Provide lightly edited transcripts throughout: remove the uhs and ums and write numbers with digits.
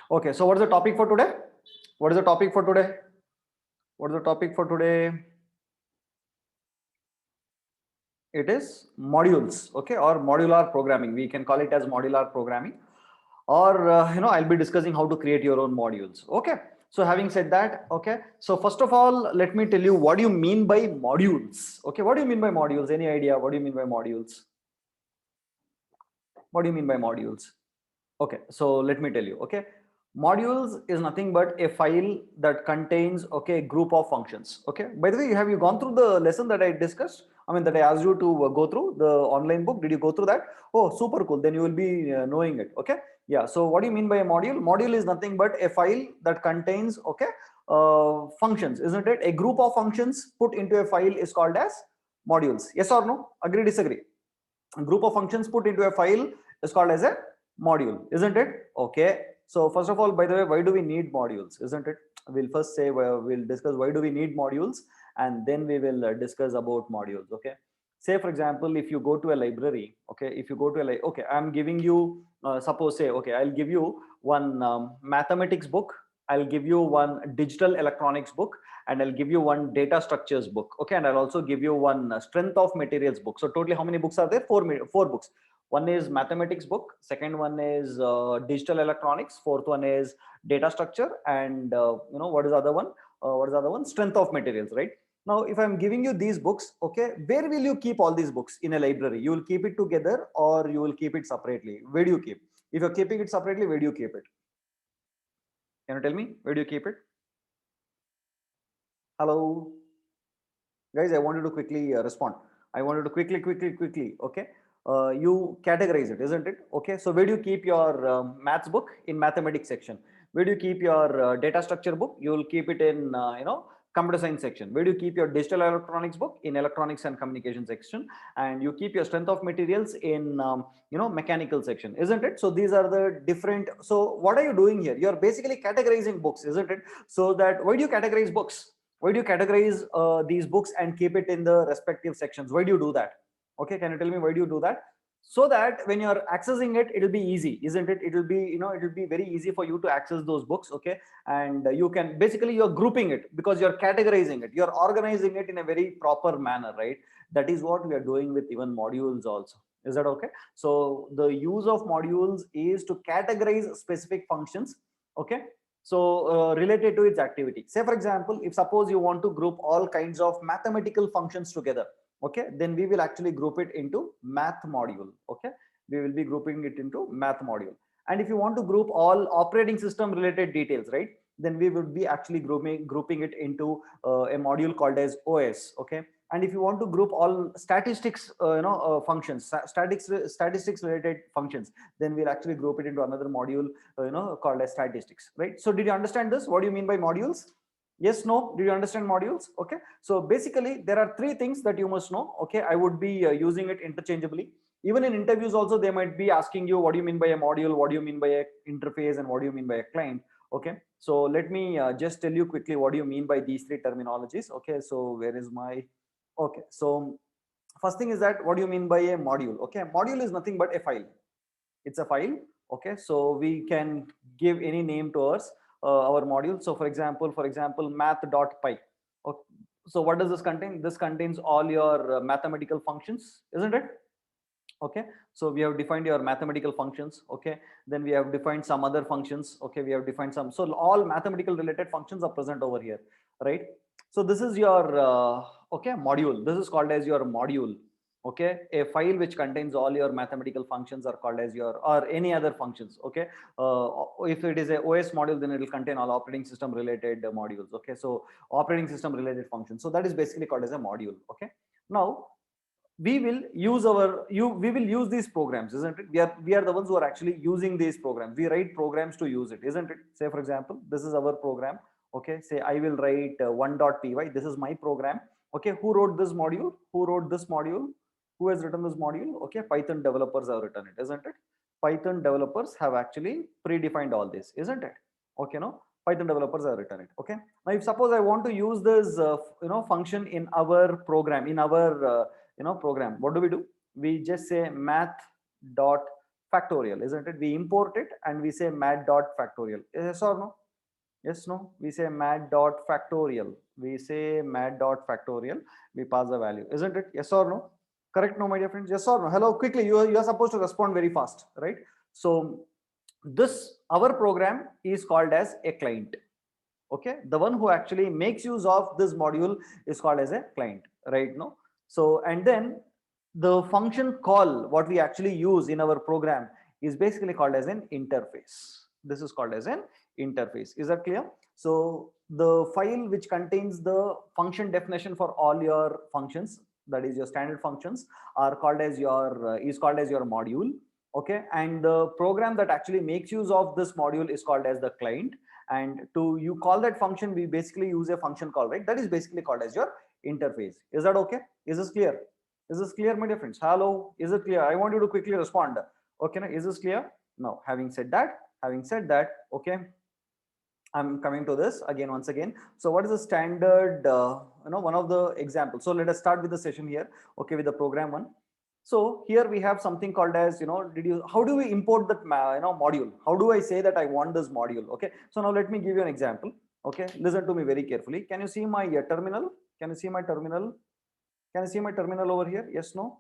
Okay, so what is the topic for today? What is the topic for today? What is the topic for today? It is modules, okay, or modular programming. We can call it as modular programming, or I'll be discussing how to create your own modules. Okay, so having said that, okay, so first of all, let me tell you what do you mean by modules. Okay, what do you mean by modules? Any idea? What do you mean by modules? What do you mean by modules? Okay, so let me tell you. Okay, modules is nothing but a file that contains, okay, a group of functions. Okay, by the way, have you gone through the lesson that I discussed? I mean, that I asked you to go through the online book. Did you go through that? Oh, super cool. Then you will be knowing it. Okay, yeah. So what do you mean by a module? Module is nothing but a file that contains, okay, functions, isn't it? A group of functions put into a file is called as modules. Yes or no? Agree, disagree? A group of functions put into a file is called as a module, isn't it? Okay, so first of all, by the way, why do we need modules, isn't it? We'll first say, we'll discuss why do we need modules, and then we will discuss about modules. Okay, say for example, if you go to a library, okay, if you go to a okay, I'm giving you suppose, say, okay, I'll give you one mathematics book, I'll give you one digital electronics book, and I'll give you one data structures book. Okay, and I'll also give you one strength of materials book. So totally how many books are there? Four books. One is mathematics book, second one is digital electronics, fourth one is data structure, and what is the other one? What is the other one? Strength of materials, right? Now if I'm giving you these books, okay, where will you keep all these books? In a library you will keep it together, or you will keep it separately? Where do you keep? If you're keeping it separately, where do you keep it? Can you tell me where do you keep it? Hello guys, I wanted to quickly respond. I wanted to quickly, okay, you categorize it, isn't it? Okay, so where do you keep your maths book? In mathematics section. Where do you keep your data structure book? You will keep it in computer science section. Where do you keep your digital electronics book? In electronics and communication section. And you keep your strength of materials in mechanical section, isn't it? So these are the different. So what are you doing here? You're basically categorizing books, isn't it? So that, why do you categorize books? Why do you categorize these books and keep it in the respective sections? Why do you do that? Okay, can you tell me why do you do that? So that when you're accessing it, it'll be easy, isn't it? It'll be, it'll be very easy for you to access those books. Okay, and you can basically, you're grouping it because you're categorizing it, you're organizing it in a very proper manner, right? That is what we are doing with even modules also. Is that okay? So the use of modules is to categorize specific functions, okay, so related to its activity. Say for example, if suppose you want to group all kinds of mathematical functions together, okay, then we will actually group it into math module. Okay, we will be grouping it into math module. And if you want to group all operating system related details, right, then we would be actually grouping it into a module called as OS. Okay, and if you want to group all statistics functions, statistics related functions, then we'll actually group it into another module called as statistics, right? So did you understand this? What do you mean by modules? Yes, no? Did you understand modules? Okay, so basically there are three things that you must know. Okay, I would be using it interchangeably. Even in interviews also, they might be asking you, what do you mean by a module, what do you mean by a interface, and what do you mean by a client? Okay, so let me just tell you quickly what do you mean by these three terminologies. Okay, so where is my, okay, so first thing is that, what do you mean by a module? Okay, module is nothing but a file. It's a file. Okay, so we can give any name to us, our module. So for example math.py. Okay, so what does this contain? This contains all your mathematical functions, isn't it? Okay, so we have defined your mathematical functions. Okay, then we have defined some other functions. Okay, we have defined some, so all mathematical related functions are present over here, right? So this is your okay, module. This is called as your module. Okay, a file which contains all your mathematical functions are called as your, or any other functions. Okay, if it is a OS module, then it will contain all operating system related modules. Okay, so operating system related functions, so that is basically called as a module. Okay, now we will use we will use these programs, isn't it? We are the ones who are actually using these programs. We write programs to use it, isn't it? Say for example, this is our program. Okay, say I will write 1.py. This is my program. Okay, who wrote this module? Who wrote this module? Who has written this module? Okay, Python developers have written it, isn't it? Python developers have actually predefined all this, isn't it? Okay, no, Python developers have written it. Okay, now if suppose I want to use this function in our program, in our program, what do? We just say math dot factorial, isn't it? We import it and we say mat dot factorial. Yes or no? Yes, no? We say mat dot factorial. We say mat dot factorial. We pass the value, isn't it? Yes or no? Correct, no, my dear friends? Yes or no? Hello, quickly. You are supposed to respond very fast, right? So this our program is called as a client. Okay, the one who actually makes use of this module is called as a client, right? No, so and then the function call what we actually use in our program is basically called as an interface. This is called as an interface. Is that clear? So the file which contains the function definition for all your functions, that is your standard functions, are called as your is called as your module. Okay, and the program that actually makes use of this module is called as the client, and to you call that function, we basically use a function call, right? That is basically called as your interface. Is that okay? Is this clear? Is this clear, my dear friends? Hello, is it clear? I want you to quickly respond. Okay, is this clear? Now, having said that, okay, I'm coming to this again once again. So what is the standard, one of the examples? So let us start with the session here, okay, with the program one. So here we have something called as, how do we import that, module? How do I say that I want this module? Okay. So now let me give you an example. Okay. Listen to me very carefully. Can you see my terminal? Can you see my terminal? Can you see my terminal over here? Yes, no?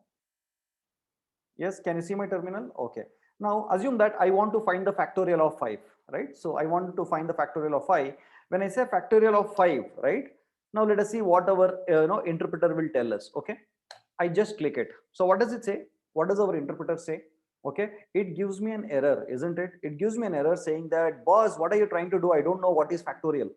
Yes. Can you see my terminal? Okay. Now assume that I want to find the factorial of 5, right? So I want to find the factorial of 5. When I say factorial of 5, right? Now let us see what our interpreter will tell us. Okay. I just click it. So what does it say? What does our interpreter say? Okay, it gives me an error, isn't it? It gives me an error saying that, boss, what are you trying to do? I don't know what is factorial.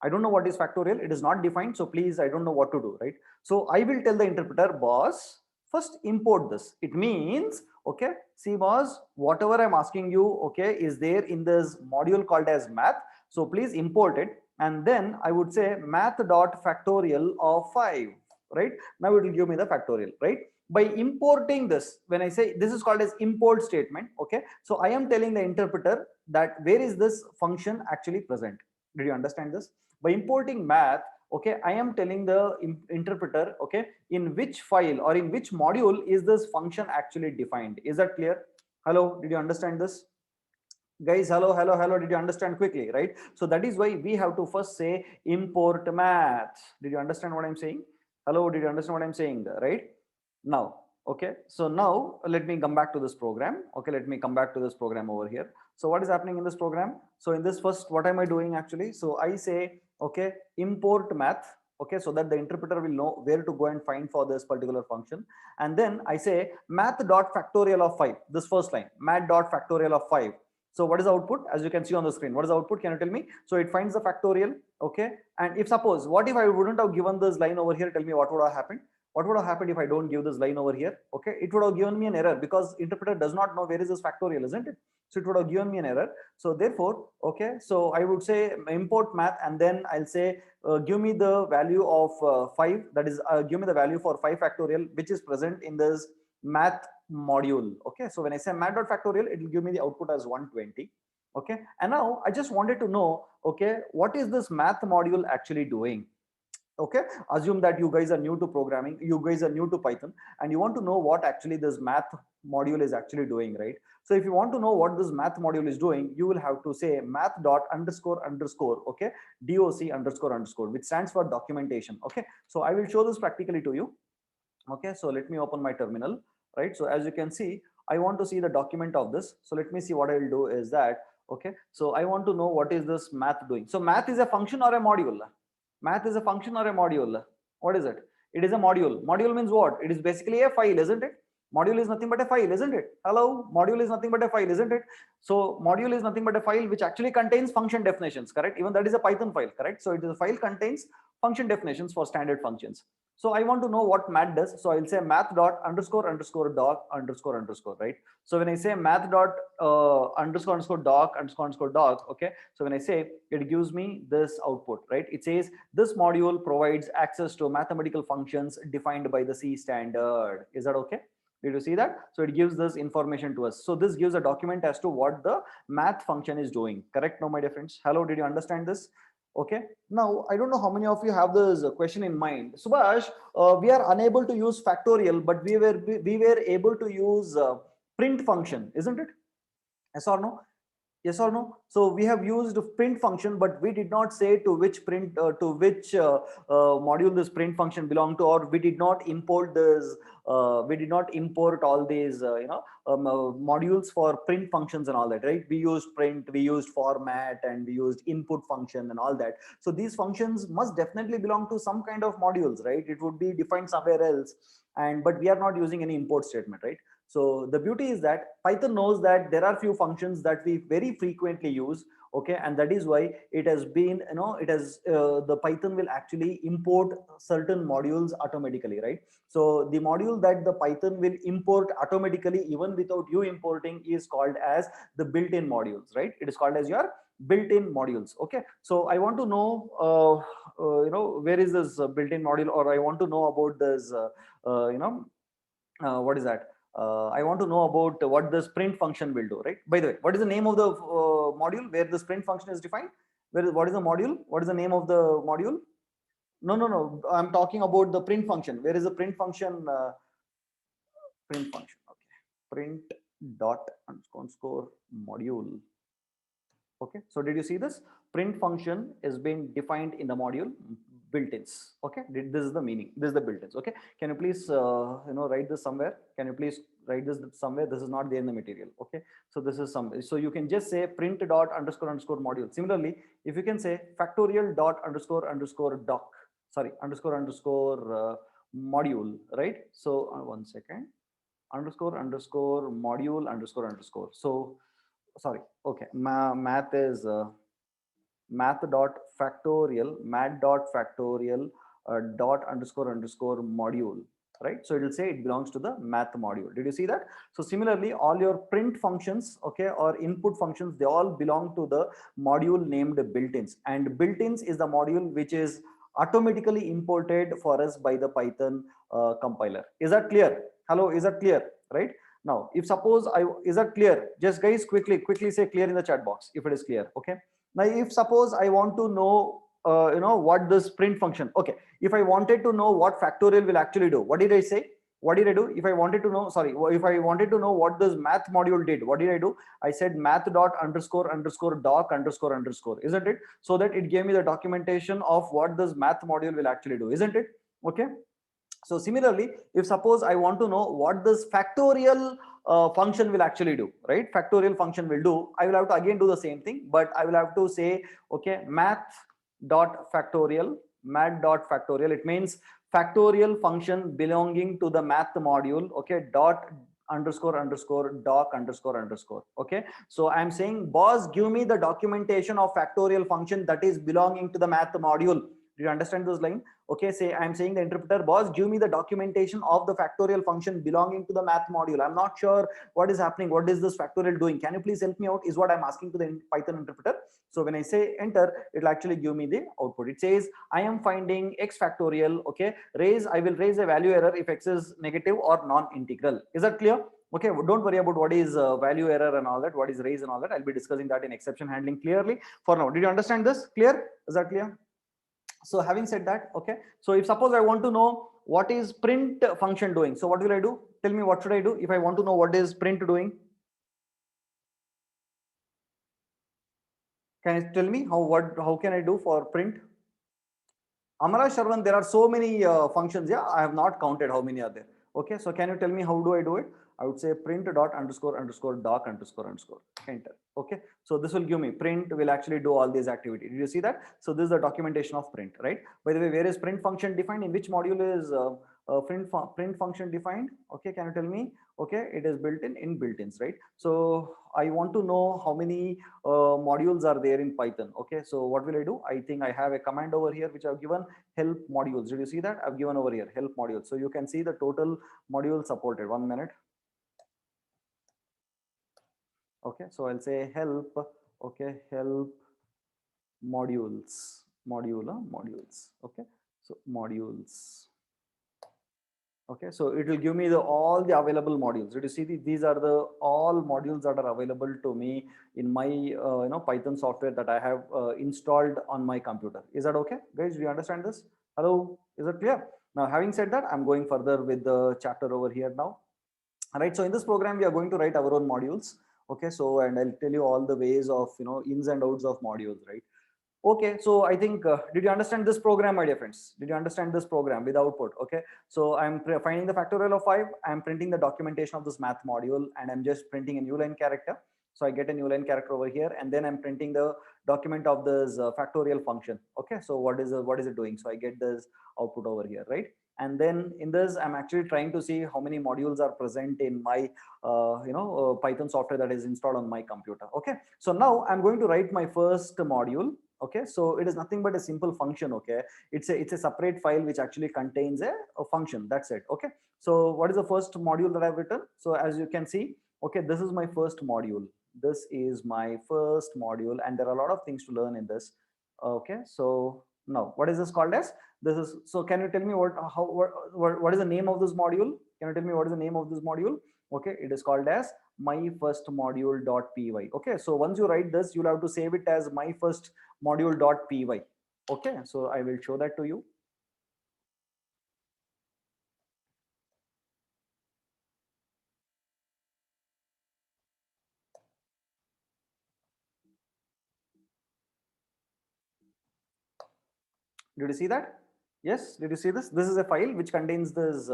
I don't know what is factorial. It is not defined. So please, I don't know what to do, right? So I will tell the interpreter, boss, first import this. It means, okay, see, boss, whatever I'm asking you, okay, is there in this module called as math. So please import it. And then I would say math dot factorial of 5, right? Now it will give me the factorial, right? By importing this, when I say this is called as import statement, okay, so I am telling the interpreter that where is this function actually present. Did you understand this? By importing math, okay, I am telling the interpreter, okay, in which file or in which module is this function actually defined. Is that clear? Hello, did you understand this? Guys, hello, did you understand quickly, right? So that is why we have to first say import math. Did you understand what I'm saying? Hello, did you understand what I'm saying, right? Now, okay, so now let me come back to this program. Okay, let me come back to this program over here. So what is happening in this program? So in this first, what am I doing actually? So I say, okay, import math, okay, so that the interpreter will know where to go and find for this particular function. And then I say math dot factorial of 5, this first line, math dot factorial of 5. So what is the output? As you can see on the screen, what is the output? Can you tell me? So it finds the factorial, okay. And if suppose, what if I wouldn't have given this line over here? Tell me what would have happened? What would have happened if I don't give this line over here? Okay, it would have given me an error because interpreter does not know where is this factorial, isn't it? So it would have given me an error. So therefore, okay, so I would say import math, and then I'll say give me the value of 5, that is give me the value for 5 factorial which is present in this math module. Okay, so when I say math dot factorial, it will give me the output as 120. Okay, and now I just wanted to know, okay, what is this math module actually doing? Okay, assume that you guys are new to programming, you guys are new to Python, and you want to know what actually this math module is actually doing, right? So if you want to know what this math module is doing, you will have to say math dot underscore underscore, okay, doc underscore underscore, which stands for documentation. Okay, so I will show this practically to you. Okay, so let me open my terminal, right? So as you can see, I want to see the document of this. So let me see, what I will do is that, okay, so I want to know what is this math doing. So math is a function or a module? Math is a function or a module? What is it? It is a module. Module means what? It is basically a file, isn't it? Module is nothing but a file, isn't it? Hello, module is nothing but a file, isn't it? So module is nothing but a file which actually contains function definitions, correct? Even that is a Python file, correct? So it is a file contains function definitions for standard functions. So I want to know what math does. So I'll say math dot underscore underscore doc underscore underscore, right? So when I say math dot underscore underscore doc underscore underscore doc, okay. So when I say, it gives me this output, right? It says this module provides access to mathematical functions defined by the C standard. Is that okay? Did you see that? So it gives this information to us. So this gives a document as to what the math function is doing. Correct now, my dear friends? Hello, did you understand this? Okay. Now, I don't know how many of you have this question in mind. Subhash, we are unable to use factorial, but we were able to use print function, isn't it? Yes or no? Yes or no? So we have used print function, but we did not say to which module this print function belong to, or we did not import this. We did not import all these modules for print functions and all that, right? We used print, we used format, and we used input function and all that. So these functions must definitely belong to some kind of modules, right? It would be defined somewhere else, and but we are not using any import statement, right? So the beauty is that Python knows that there are few functions that we very frequently use, okay, and that is why it has been, the Python will actually import certain modules automatically, right? So the module that the Python will import automatically even without you importing is called as the built-in modules, right? It is called as your built-in modules. Okay, so I want to know, where is this built-in module, or I want to know about this, what is that? I want to know about what the sprint function will do, right? By the way, what is the name of the module where the sprint function is defined? What is the module? What is the name of the module? No, no, no. I'm talking about the print function. Where is the print function? Print function. Okay. Print dot underscore module. Okay, so did you see this? Print function is being defined in the module built-ins. Okay, this is the meaning. This is the built-ins. Okay, can you please write this somewhere? Can you please write this somewhere? This is not there in the material. Okay, so this is some. So you can just say print dot underscore module. Similarly, if you can say factorial dot underscore doc. Sorry, underscore module. Right. So 1 second. Underscore module underscore. So sorry, okay, math is math dot factorial dot underscore module, right? So it will say it belongs to the math module. Did you see that? So similarly, all your print functions, okay, or input functions, they all belong to the module named built-ins, and built-ins is the module which is automatically imported for us by the Python compiler. Is that clear? Hello, is that clear? Right now, if suppose is that clear? Just guys, quickly say clear in the chat box if it is clear. Okay, now if suppose I want to know what this print function, okay, if I wanted to know what factorial will actually do, what did I say? What did I do? If I wanted to know, sorry, if I wanted to know what this math module did, what did I do? I said math dot underscore doc underscore, isn't it? So that it gave me the documentation of what this math module will actually do, isn't it? Okay, so similarly, if suppose I want to know what this factorial function will actually do, right? Factorial function will do, I will have to again do the same thing, but I will have to say, okay, math dot factorial. It means factorial function belonging to the math module, okay, dot underscore doc underscore. Okay, so I'm saying, boss, give me the documentation of factorial function that is belonging to the math module. Do you understand this line? Okay, say I'm saying the interpreter, boss, give me the documentation of the factorial function belonging to the math module. I'm not sure what is happening. What is this factorial doing? Can you please help me out? Is what I'm asking to the Python interpreter. So when I say enter, it'll actually give me the output. It says I am finding x factorial. Okay, I will raise a value error if x is negative or non-integral. Is that clear? Okay, don't worry about what is value error and all that, what is raise and all that. I'll be discussing that in exception handling clearly. For now, did you understand this? Clear? Is that clear? So having said that, okay, so if suppose I want to know what is print function doing, so what will I do? Tell me, what should I do if I want to know what is print doing? Can you tell me how can I do for print? Amara Sharvan, there are so many functions. Yeah, I have not counted how many are there. Okay, so can you tell me how do I do it? I would say print dot underscore doc underscore enter. Okay, so this will give me print will actually do all these activities. Did you see that? So this is the documentation of print, right? By the way, where is print function defined? In which module is print function defined? Okay, can you tell me? Okay, it is built in built-ins, right? So I want to know how many modules are there in Python. Okay, so what will I do? I think I have a command over here which I've given help modules. Did you see that? I've given over here help modules. So you can see the total modules supported. 1 minute. Okay, so I'll say help. Okay, help modules. Okay, so modules. Okay, so it will give me all the available modules. Did you see these are the all modules that are available to me in my Python software that I have installed on my computer. Is that okay, guys? Do you understand this? Hello, is it clear? Now, having said that, I'm going further with the chapter over here now. right? So in this program, we are going to write our own modules. Okay, so and I'll tell you all the ways of ins and outs of modules, right? Okay, so I think did you understand this program, my dear friends? Did you understand this program with output? Okay, so I'm finding the factorial of 5. I'm printing the documentation of this math module, and I'm just printing a new line character. So I get a new line character over here, and then I'm printing the document of this factorial function. Okay, so what is it doing? So I get this output over here, right? And then in this, I'm actually trying to see how many modules are present in my Python software that is installed on my computer. Okay, so now I'm going to write my first module. Okay, so it is nothing but a simple function. Okay, it's a separate file which actually contains a function. That's it. Okay, so what is the first module that I've written? So as you can see, okay, this is my first module. This is my first module, and there are a lot of things to learn in this. Okay, so now what is this called as? This is, so can you tell me what is the name of this module? Can you tell me what is the name of this module? Okay, it is called as my first module.py. Okay, so once you write this, you'll have to save it as my first module.py. Okay, so I will show that to you. Did you see that? Yes, did you see this? This is a file which contains this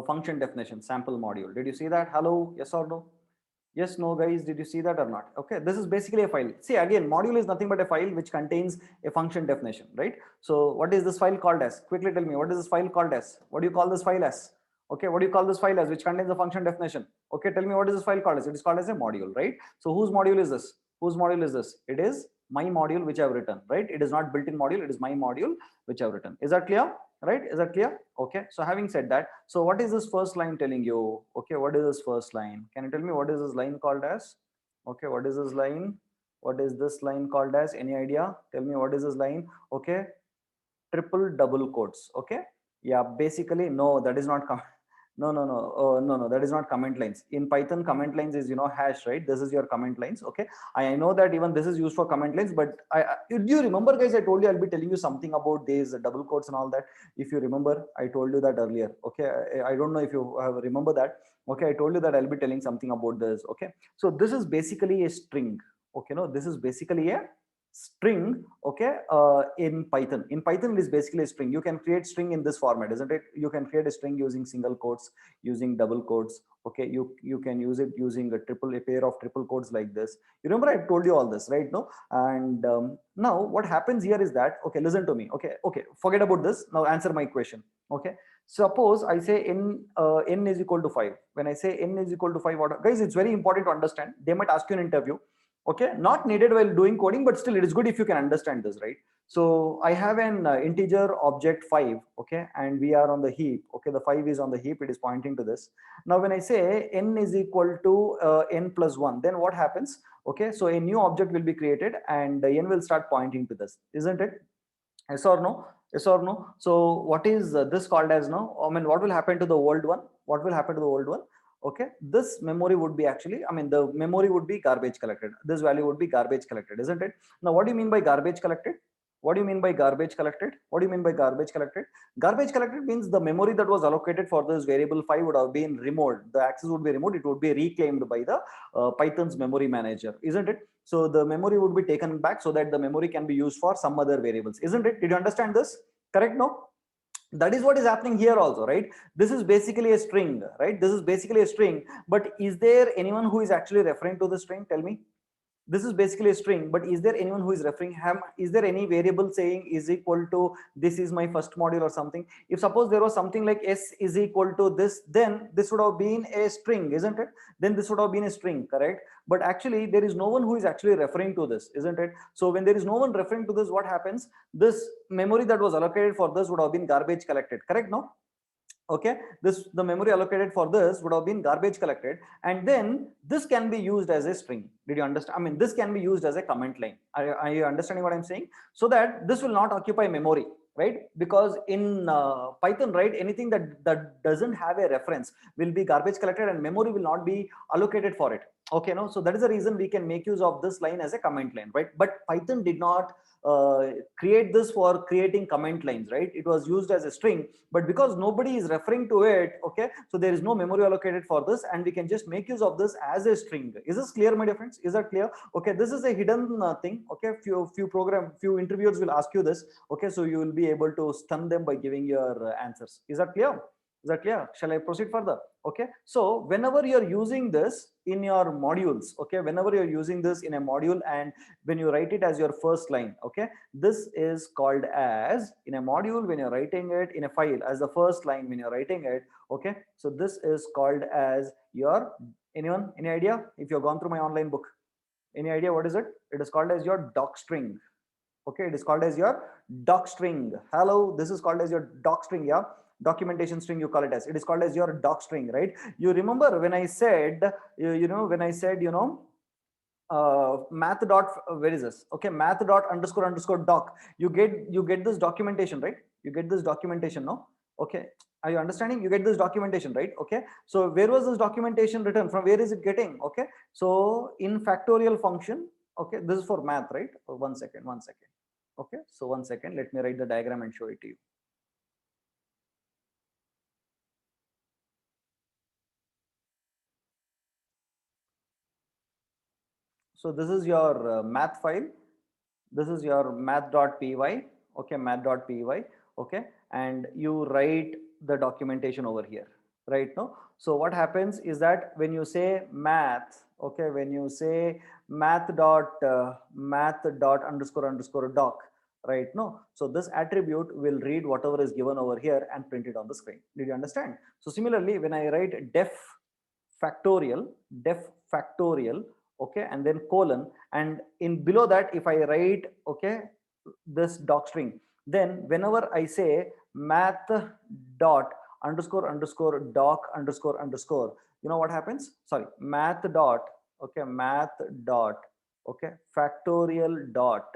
function definition sample module. Did you see that? Hello, yes or no? Yes, no, guys, did you see that or not? Okay, this is basically a file. See, again, module is nothing but a file which contains a function definition, right? So what is this file called as? Quickly tell me, what is this file called as? What do you call this file as? Okay, what do you call this file as, which contains a function definition? Okay, tell me, what is this file called as? It is called as a module, right? So whose module is this? Whose module is this? It is my module which I've written, right? It is not built-in module, it is my module which I've written. Is that clear? Right, is that clear? Okay, so having said that, so what is this first line telling you? Okay, what is this first line? Can you tell me what is this line called as? Okay, what is this line? What is this line called as? Any idea? Tell me, what is this line? Okay, triple double quotes. Okay, yeah, basically no, that is not no, that is not comment lines. In Python, comment lines is hash, right? This is your comment lines. Okay, I know that even this is used for comment lines, but do you remember, guys? I told you I'll be telling you something about these double quotes and all that. If you remember, I told you that earlier. Okay, I don't know if you remember that. Okay, I told you that I'll be telling something about this. Okay, so this is basically a string. Okay, no, this is basically a string. Okay, in Python it is basically a string. You can create string in this format, isn't it? You can create a string using single quotes, using double quotes. Okay, you can use it using a pair of triple quotes like this. You remember I told you all this, right? No, and now what happens here is that, okay, listen to me. Okay, forget about this. Now answer my question. Okay, suppose I say n is equal to 5. When I say n is equal to 5, what, guys, it's very important to understand. They might ask you in interview. Okay, not needed while doing coding, but still it is good if you can understand this, right? So I have an integer object 5. Okay, and we are on the heap. Okay, the 5 is on the heap, it is pointing to this. Now when I say n is equal to n plus 1, then what happens? Okay, so a new object will be created and n will start pointing to this, isn't it? Yes or no? Yes or no? So what is this called as now? I mean, what will happen to the old one? What will happen to the old one? Okay, this memory would be actually, I mean, the memory would be garbage collected. This value would be garbage collected, isn't it? Now what do you mean by garbage collected? What do you mean by garbage collected? What do you mean by garbage collected? Garbage collected means the memory that was allocated for this variable 5 would have been removed. The access would be removed. It would be reclaimed by the Python's memory manager, isn't it? So the memory would be taken back so that the memory can be used for some other variables, isn't it? Did you understand this? Correct? No? That is what is happening here also, right? This is basically a string, right? This is basically a string, but is there anyone who is actually referring to the string? Tell me. This is basically a string, but is there anyone who is referring is there any variable saying is equal to this is my first module or something? If suppose there was something like s is equal to this, then this would have been a string, isn't it? Then this would have been a string, correct? But actually there is no one who is actually referring to this, isn't it? So when there is no one referring to this, what happens? This memory that was allocated for this would have been garbage collected, correct? No? Okay, the memory allocated for this would have been garbage collected, and then this can be used as a string. Did you understand? I mean, this can be used as a comment line. Are you understanding what I'm saying? So that this will not occupy memory, right? Because in Python, right, anything that doesn't have a reference will be garbage collected and memory will not be allocated for it. Okay, no, so that is the reason we can make use of this line as a comment line, right? But Python did not create this for creating comment lines, right? It was used as a string, but because nobody is referring to it, okay, so there is no memory allocated for this, and we can just make use of this as a string. Is this clear, my dear friends? Is that clear? Okay, this is a hidden thing. Okay, few interviewers will ask you this. Okay, so you will be able to stun them by giving your answers. Is that clear? Is that clear? Shall I proceed further? Okay, so whenever you're using this in your modules, okay, whenever you're using this in a module and when you write it as your first line, okay, this is called as, in a module when you're writing it in a file as the first line when you're writing it, okay, so this is called as your, anyone, any idea? If you've gone through my online book, any idea what is it? It is called as your doc string. Okay, it is called as your doc string. Hello, this is called as your doc string. Yeah, documentation string, you call it as, it is called as your doc string, right? You remember when I said, you know, when I said, you know, math dot, where is this? Okay, math dot underscore underscore doc, you get this documentation, right? You get this documentation, no? Okay, are you understanding? You get this documentation, right? Okay, so where was this documentation written from? Where is it getting? Okay, so in factorial function. Okay, this is for math, right? One second, one second. Okay, so one second, let me write the diagram and show it to you. So this is your math file. This is your math.py. Okay, math.py. Okay, and you write the documentation over here, right? No, so what happens is that when you say math, okay, when you say math dot underscore underscore doc, right? No, so this attribute will read whatever is given over here and print it on the screen. Did you understand? So similarly, when I write factorial def factorial, okay, and then colon, and in below that if I write, okay, this doc string, then whenever I say math dot underscore underscore doc underscore underscore, you know what happens? Sorry, math dot, okay, math dot, okay, factorial dot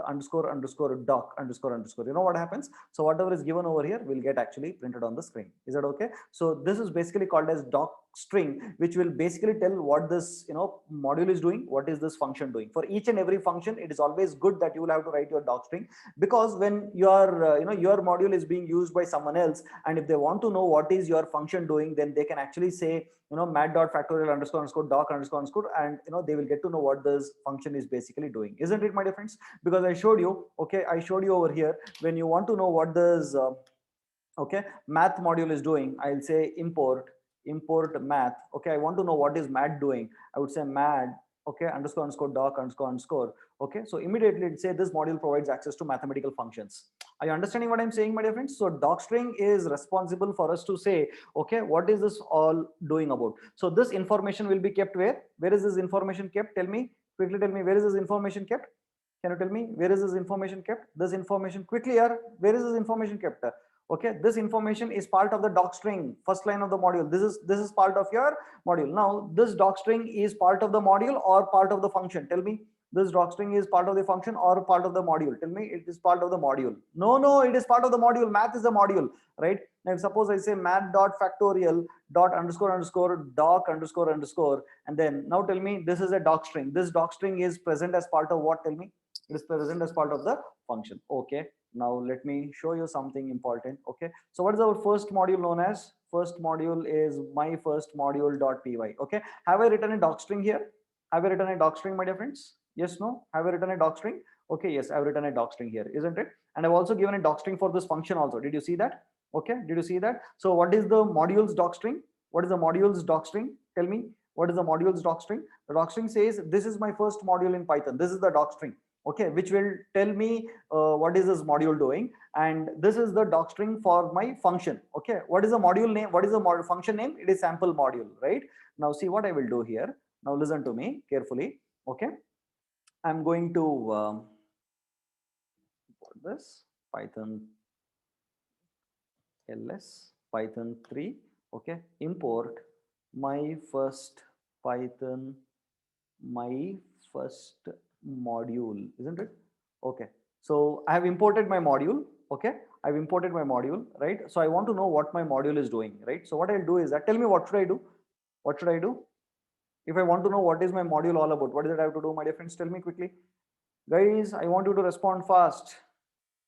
underscore underscore doc underscore underscore, you know what happens? So whatever is given over here will get actually printed on the screen. Is that okay? So this is basically called as doc string, which will basically tell what this, you know, module is doing, what is this function doing. For each and every function, it is always good that you will have to write your doc string, because when your you know, your module is being used by someone else, and if they want to know what is your function doing, then they can actually say, you know, mat dot factorial underscore underscore doc underscore underscore, and you know, they will get to know what this function is basically doing. Isn't it, my dear friends? Because I showed you, okay, I showed you over here, when you want to know what this okay, math module is doing, I'll say import math. Okay, I want to know what is math doing, I would say math, okay, underscore underscore doc underscore underscore. Okay, so immediately it say this module provides access to mathematical functions. Are you understanding what I'm saying, my dear friends? So docstring is responsible for us to say, okay, what is this all doing about? So this information will be kept where? Where is this information kept? Tell me quickly, tell me, where is this information kept? Can you tell me where is this information kept? This information quickly here, where is this information kept? Okay, this information is part of the doc string, first line of the module. This is part of your module. Now this doc string is part of the module or part of the function? Tell me, this doc string is part of the function or part of the module? Tell me, it is part of the module. No, it is part of the module. Math is the module, right? Now suppose I say math dot factorial dot underscore underscore doc underscore underscore, and then now tell me, this is a doc string. This doc string is present as part of what? Tell me. It is present as part of the function. Okay, now let me show you something important. Okay, so what is our first module known as? First module is my first module.py. Okay, have I written a doc string here? Have I written a doc string, my dear friends? Yes, no? Have I written a doc string? Okay, yes, I've written a doc string here, isn't it? And I've also given a doc string for this function also. Did you see that? Okay, did you see that? So what is the modules doc string? What is the modules doc string? Tell me, what is the modules doc string? The doc string says this is my first module in Python. This is the doc string. Okay, which will tell me what is this module doing, and this is the doc string for my function. Okay, what is the module name? What is the module function name? It is sample module, right? Now see what I will do here. Now listen to me carefully. Okay, I'm going to put this Python ls Python 3. Okay, import my first Python, my first module, isn't it? Okay, so I have imported my module. Okay, I've imported my module, right? So I want to know what my module is doing, right? So what I'll do is that, tell me, what should I do? What should I do? If I want to know what is my module all about, what is it I have to do, my dear friends? Tell me quickly. Guys, I want you to respond fast.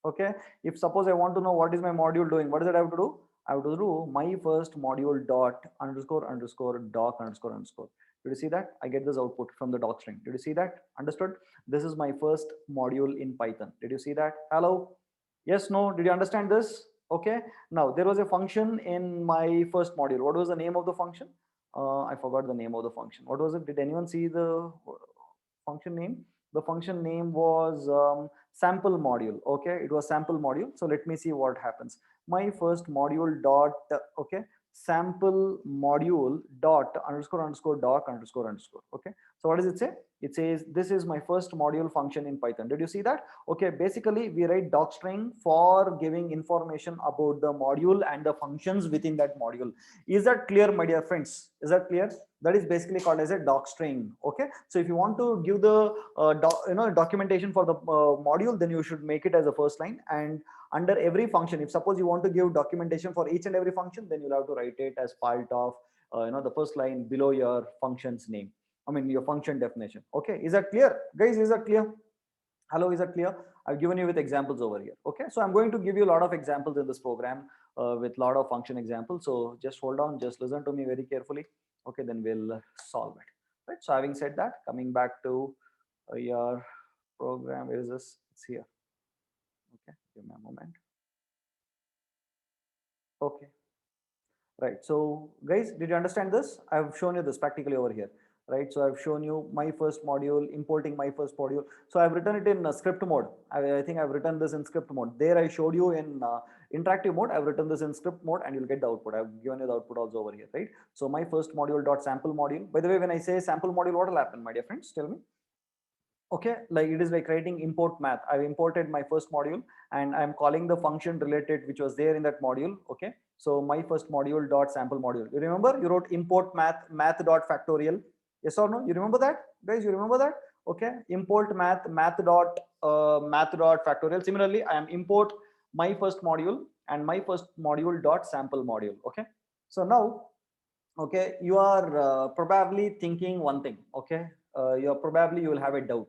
Okay. If suppose I want to know what is my module doing, what is it I have to do? I have to do my first module dot underscore underscore doc underscore underscore. Did you see that? I get this output from the doc string. Did you see that? Understood? This is my first module in Python. Did you see that? Hello? Yes, no? Did you understand this? Okay. Now there was a function in my first module. What was the name of the function? I forgot the name of the function. What was it? Did anyone see the function name? The function name was sample module. Okay, it was sample module. So let me see what happens. My first module dot okay, sample module dot underscore underscore doc underscore underscore. Okay, so what does it say? It says this is my first module function in Python. Did you see that? Okay, basically we write docstring for giving information about the module and the functions within that module. Is that clear, my dear friends? Is that clear? That is basically called as a docstring. Okay, so if you want to give the documentation for the module, then you should make it as a first line, and under every function, if suppose you want to give documentation for each and every function, then you'll have to write it as part of the first line below your function's name. I mean your function definition. Okay, is that clear, guys? Is that clear? Hello, is that clear? I've given you with examples over here. Okay, so I'm going to give you a lot of examples in this program with a lot of function examples. So just hold on, just listen to me very carefully. Okay, then we'll solve it. Right. So having said that, coming back to your program, where is this? It's here. Okay, give me a moment. Okay, right. So guys, did you understand this? I've shown you this practically over here. Right, so I've shown you my first module, importing my first module. So I've written it in script mode. I think I've written this in script mode. There I showed you in interactive mode. I've written this in script mode, and you'll get the output. I've given you the output also over here, right? So my first module dot sample module. By the way, when I say sample module, what will happen, my dear friends? Tell me. Okay, like it is like writing import math. I've imported my first module, and I'm calling the function related which was there in that module. Okay, so my first module dot sample module. You remember you wrote import math dot factorial. Yes or no? You remember that, guys? You remember that? Okay, import math dot factorial. Similarly, I am import my first module and my first module dot sample module. Okay, so now, okay, you are probably thinking one thing. Okay, you're probably, you will have a doubt.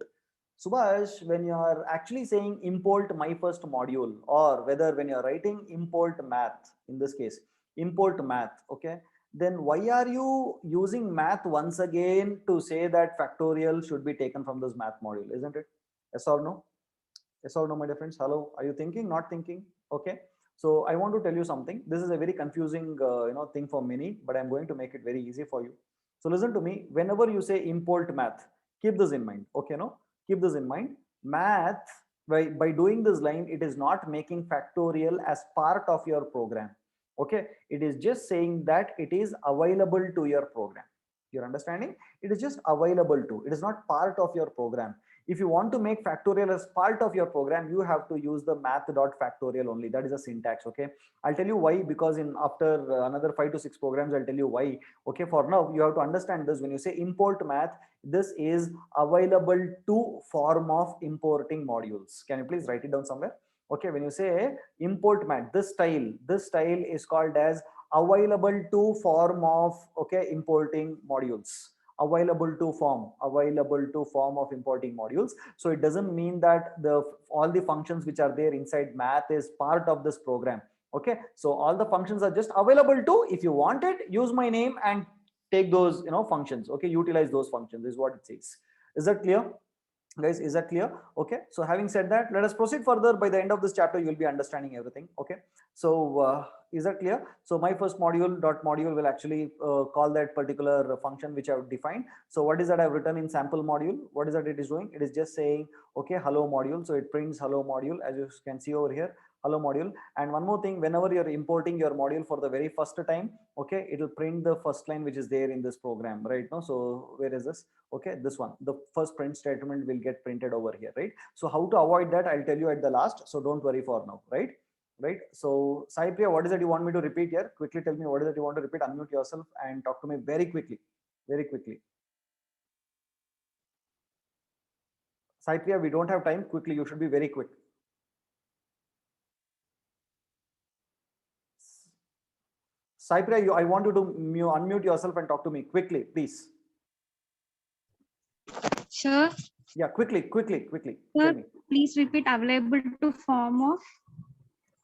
Subhash, when you are actually saying import my first module, or whether when you're writing import math, in this case, import math, okay, then why are you using math once again to say that factorial should be taken from this math module, isn't it? Yes or no? Yes or no, my dear friends? Hello, are you thinking, not thinking? Okay. So I want to tell you something. This is a very confusing, thing for many, but I'm going to make it very easy for you. So listen to me. Whenever you say import math, keep this in mind. Okay, no? Keep this in mind. Math, by doing this line, it is not making factorial as part of your program. Okay, it is just saying that it is available to your program. You're understanding? It is just available to. It is not part of your program. If you want to make factorial as part of your program, you have to use the math.factorial only. That is a syntax. Okay, I'll tell you why, because in after another 5 to 6 programs I'll tell you why. Okay, for now you have to understand this. When you say import math, this is available to form of importing modules. Can you please write it down somewhere? Okay, when you say import math, this style is called as available to form of, okay, importing modules. Available to form of importing modules. So it doesn't mean that the all the functions which are there inside math is part of this program. Okay, so all the functions are just available to, if you want it, use my name and take those functions. Okay, utilize those functions is what it says. Is that clear, guys? Is that clear? Okay, so having said that, let us proceed further. By the end of this chapter you will be understanding everything. Okay, so is that clear? So my first module will actually call that particular function which I have defined. So what is that I've written in sample module? What is that it is doing? It is just saying, okay, hello module. So it prints hello module, as you can see over here, hello module. And one more thing, whenever you're importing your module for the very first time, okay, it will print the first line which is there in this program, right? Now, so where is this? Okay, this one, the first print statement will get printed over here, right? So how to avoid that, I'll tell you at the last, so don't worry for now, right? Right, so Sai Priya, what is that you want me to repeat here? Quickly tell me what is that you want to repeat. Unmute yourself and talk to me very quickly, very quickly. Sai Priya, we don't have time. Quickly, you should be very quick. Sai Priya, I want you to unmute yourself and talk to me quickly, please. Sir, Yeah, quickly. sir, Tell me. please repeat available to form of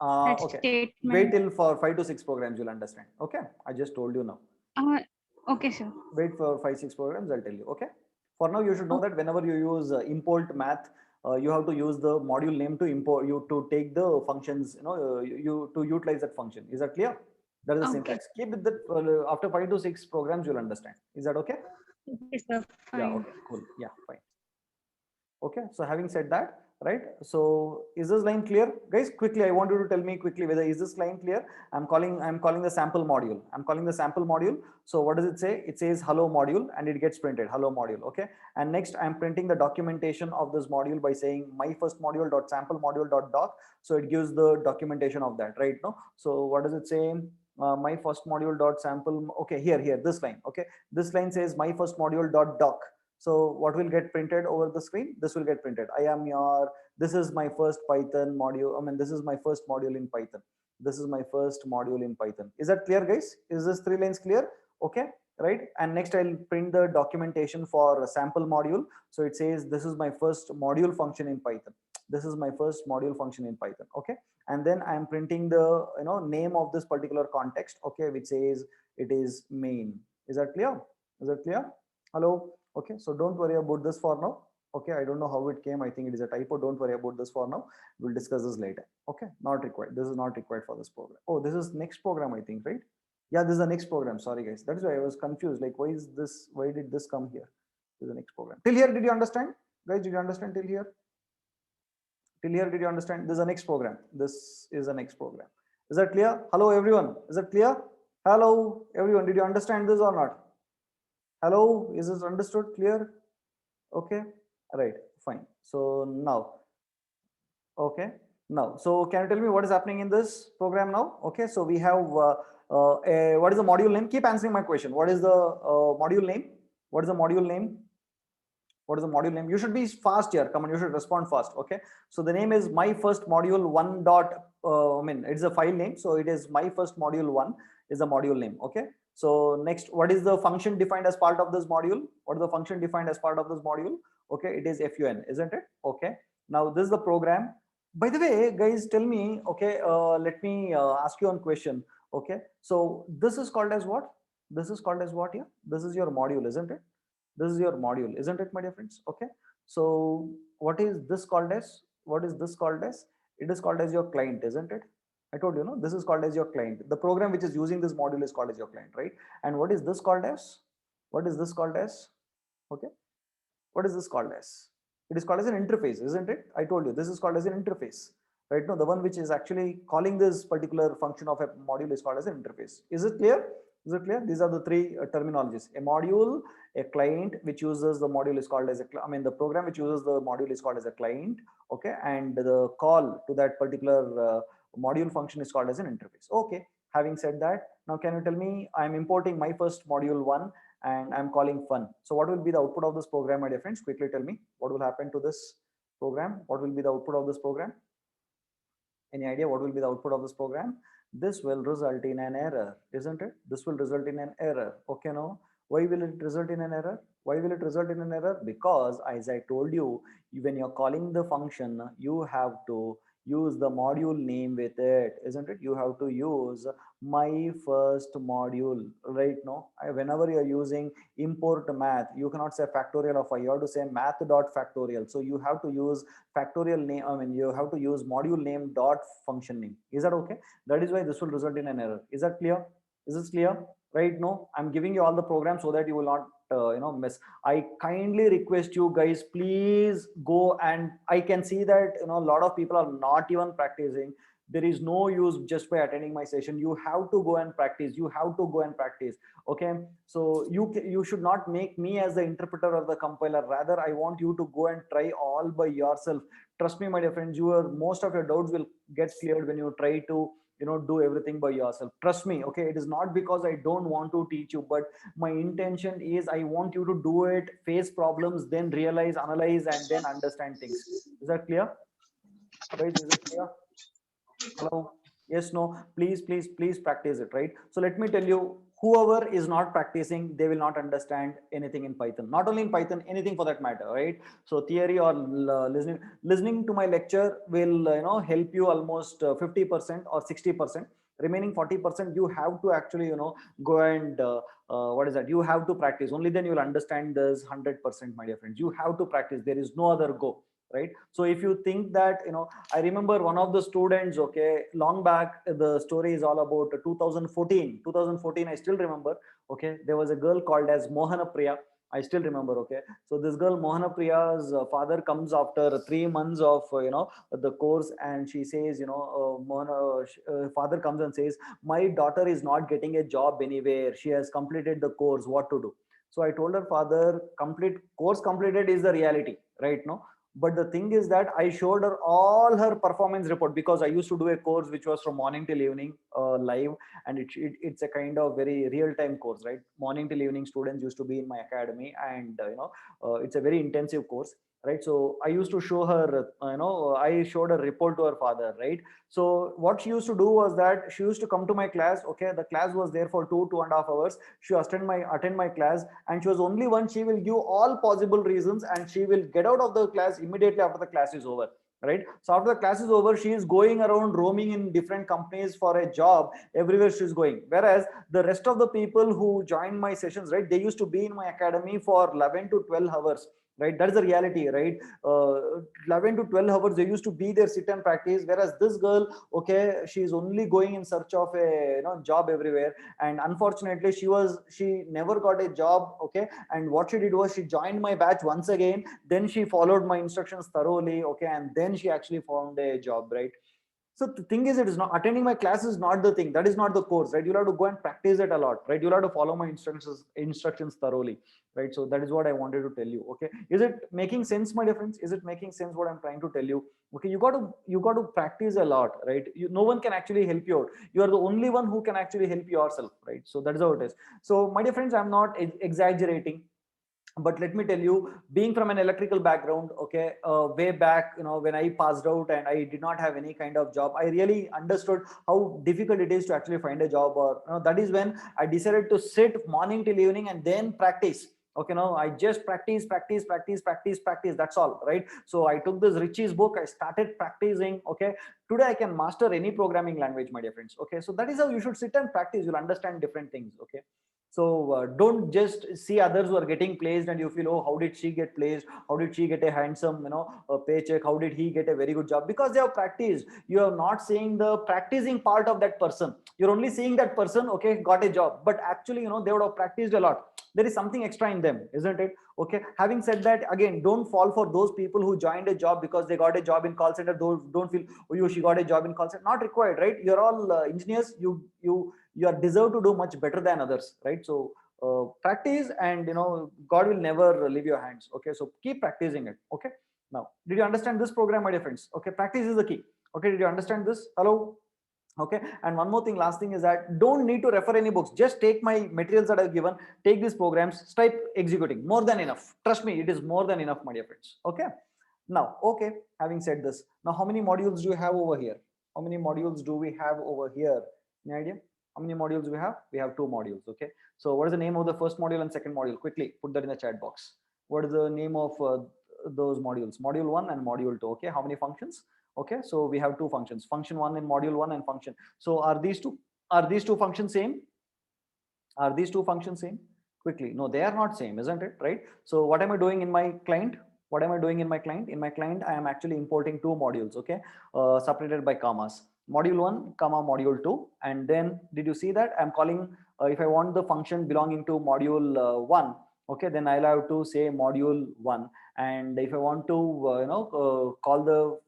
that Okay. statement. Wait till for 5 to 6 programs, you'll understand. Okay. I just told you now. Uh, okay, sir. Wait for 5, 6 programs. I'll tell you. Okay. For now, you should know Okay. that whenever you use import math, you have to use the module name to import you to take the functions. You to utilize that function. Is that clear? That is the Okay. syntax. Keep with that. After 5 to 6 programs, you'll understand. Is that okay? Okay, sir. Yeah. Fine. Okay. Cool. Yeah. Fine. Okay, so having said that, right, so is this line clear? Guys, quickly, I want you to tell me quickly whether is this line clear. I'm calling the sample module. I'm calling the sample module. So what does it say? It says hello module and it gets printed hello module. Okay, and next I'm printing the documentation of this module by saying my first module dot sample module dot doc. So it gives the documentation of that, right? No, so what does it say? My first module dot sample. Okay, here this line. Okay, this line says my first module dot doc. So what will get printed over the screen? This will get printed. This is my first Python module. I mean, this is my first module in Python. This is my first module in Python. Is that clear, guys? Is this 3 lines clear? Okay, right. And next I'll print the documentation for a sample module. So it says, this is my first module function in Python. This is my first module function in Python. Okay. And then I'm printing the, name of this particular context. Okay. Which says it is main. Is that clear? Is that clear? Hello. Okay, so don't worry about this for now. Okay, I don't know how it came. I think it is a typo. Don't worry about this for now. We'll discuss this later. Okay, not required. This is not required for this program. Oh, this is next program, I think, right? Yeah, this is the next program. Sorry, guys. That is why I was confused. Like, why is this? Why did this come here? This is the next program. Till here, did you understand? Guys, did you understand till here? Till here, did you understand? This is the next program. This is the next program. Is that clear? Hello, everyone. Is that clear? Hello, everyone. Did you understand this or not? Hello, is this understood? Clear? Okay, right, fine. So now, okay, now, so can you tell me what is happening in this program now? Okay, so we have what is the module name? Keep answering my question. What is the module name? What is the module name? What is the module name? You should be fast here. Come on, you should respond fast. Okay, so the name is my first module one dot. I mean, it's a file name, so it is my first module one is the module name. Okay, so next, what is the function defined as part of this module? What is the function defined as part of this module? Okay, it is fun, isn't it? Okay, now this is the program. By the way, guys, tell me. Okay, let me ask you one question. Okay, so this is called as what? This is called as what here? This is your module, isn't it? This is your module, isn't it, my dear friends? Okay, so what is this called as? What is this called as? It is called as your client, isn't it? I told you, no, this is called as your client. The program which is using this module is called as your client, right? And what is this called as? What is this called as? Okay, what is this called as? It is called as an interface, isn't it? I told you this is called as an interface, right? No, the one which is actually calling this particular function of a module is called as an interface. Is it clear? Is it clear? These are the three terminologies: a module, a client which uses the module is called as I mean, the program which uses the module is called as a client. Okay, and the call to that particular module function is called as an interface. Okay, having said that, now can you tell me, I'm importing my first module one and I'm calling fun. So what will be the output of this program, my dear friends? Quickly tell me what will happen to this program. What will be the output of this program? Any idea what will be the output of this program? This will result in an error, isn't it? This will result in an error. Okay, no. Why will it result in an error? Why will it result in an error? Because as I told you, when you're calling the function, you have to use the module name with it, isn't it? You have to use my first module, right? No, whenever you're using import math, you cannot say factorial of I, you have to say math dot factorial. So you have to use factorial name. I mean, you have to use module name dot function name. Is that okay? That is why this will result in an error. Is that clear? Is this clear? Right? No, I'm giving you all the programs so that you will not miss. I kindly request you guys, please go, and I can see that a lot of people are not even practicing. There is no use just by attending my session. You have to go and practice. You have to go and practice. Okay, so you should not make me as the interpreter or the compiler. Rather, I want you to go and try all by yourself. Trust me, my dear friends, most of your doubts will get cleared when you try to do everything by yourself. Trust me. Okay, it is not because I don't want to teach you, but my intention is I want you to do it, face problems, then realize, analyze, and then understand things. Is that clear? Guys, is it clear? Hello. Yes, no, please, please, please practice it, right? So let me tell you, whoever is not practicing, they will not understand anything in Python. Not only in Python, anything for that matter, right? So theory or listening to my lecture will, help you almost 50% or 60%. Remaining 40%, you have to actually, go and what is that? You have to practice. Only then you will understand this 100%, my dear friends. You have to practice. There is no other go, right? So if you think that, I remember one of the students, okay, long back, the story is all about 2014. I still remember, okay, there was a girl called as Mohana Priya. I still remember, okay. So this girl, Mohana Priya's father comes after 3 months of, the course, and she says, father comes and says, my daughter is not getting a job anywhere. She has completed the course. What to do? So I told her father, complete course completed is the reality, right? No, but the thing is that I showed her all her performance report, because I used to do a course which was from morning till evening, live, and it's a kind of very real time course, right? Morning till evening students used to be in my academy, and it's a very intensive course, right? So I used to show her, I showed a report to her father, right? So what she used to do was that she used to come to my class, okay, the class was there for 2.5 hours. She attend my class, and she was only one, she will give all possible reasons, and she will get out of the class immediately after the class is over, right? So after the class is over, she is going around roaming in different companies for a job everywhere she's going. Whereas the rest of the people who joined my sessions, right, they used to be in my academy for 11 to 12 hours, right? That is the reality, right? 11 to 12 hours they used to be there, sit and practice. Whereas this girl, okay, she is only going in search of a, job everywhere, and unfortunately she never got a job, okay. And what she did was she joined my batch once again, then she followed my instructions thoroughly, okay, and then she actually found a job, right? So the thing is, it is not attending my class is not the thing. That is not the course, right? You'll have to go and practice it a lot, right? You'll have to follow my instructions thoroughly, right? So that is what I wanted to tell you. Okay, is it making sense, my dear friends? Is it making sense what I'm trying to tell you? Okay, you got to practice a lot, right? No one can actually help you out. You are the only one who can actually help yourself, right? So that is how it is. So my dear friends, I'm not exaggerating, but let me tell you, being from an electrical background, okay, way back, when I passed out and I did not have any kind of job, I really understood how difficult it is to actually find a job. Or that is when I decided to sit morning till evening and then practice. Okay, no, I just practice, that's all, right? So I took this Richie's book, I started practicing. Okay, today I can master any programming language, my dear friends. Okay, so that is how you should sit and practice. You'll understand different things. Okay, so don't just see others who are getting placed and you feel, oh, how did she get placed? How did she get a handsome, a paycheck? How did he get a very good job? Because they have practiced. You are not seeing the practicing part of that person. You're only seeing that person, okay, got a job. But actually, they would have practiced a lot. There is something extra in them, isn't it? Okay. Having said that, again, don't fall for those people who joined a job because they got a job in call center. Don't feel, oh, she got a job in call center. Not required, right? You're all engineers. You are deserved to do much better than others, right? So practice, and God will never leave your hands. Okay, so keep practicing it. Okay, now did you understand this program, my dear friends? Okay, practice is the key. Okay, did you understand this? Hello? Okay, and one more thing, last thing is that don't need to refer any books. Just take my materials that I've given, take these programs, start executing. More than enough. Trust me, it is more than enough, my dear friends. Okay, now, okay, having said this, now how many modules do you have over here? How many modules do we have over here? Any idea? How many modules we have? We have 2 modules. Okay, so what is the name of the first module and second module? Quickly put that in the chat box. What is the name of those modules? Module 1 and module 2. Okay, how many functions? Okay, so we have 2 functions, function 1 in module 1 and function. So are these two functions same? Are these two functions same? Quickly, no, they are not same, isn't it? Right? So what am I doing in my client? What am I doing in my client? In my client, I am actually importing 2 modules, okay, separated by commas. Module 1, comma, module 2. And then did you see that I'm calling, if I want the function belonging to module 1, okay, then I'll have to say module 1. And if I want to, call the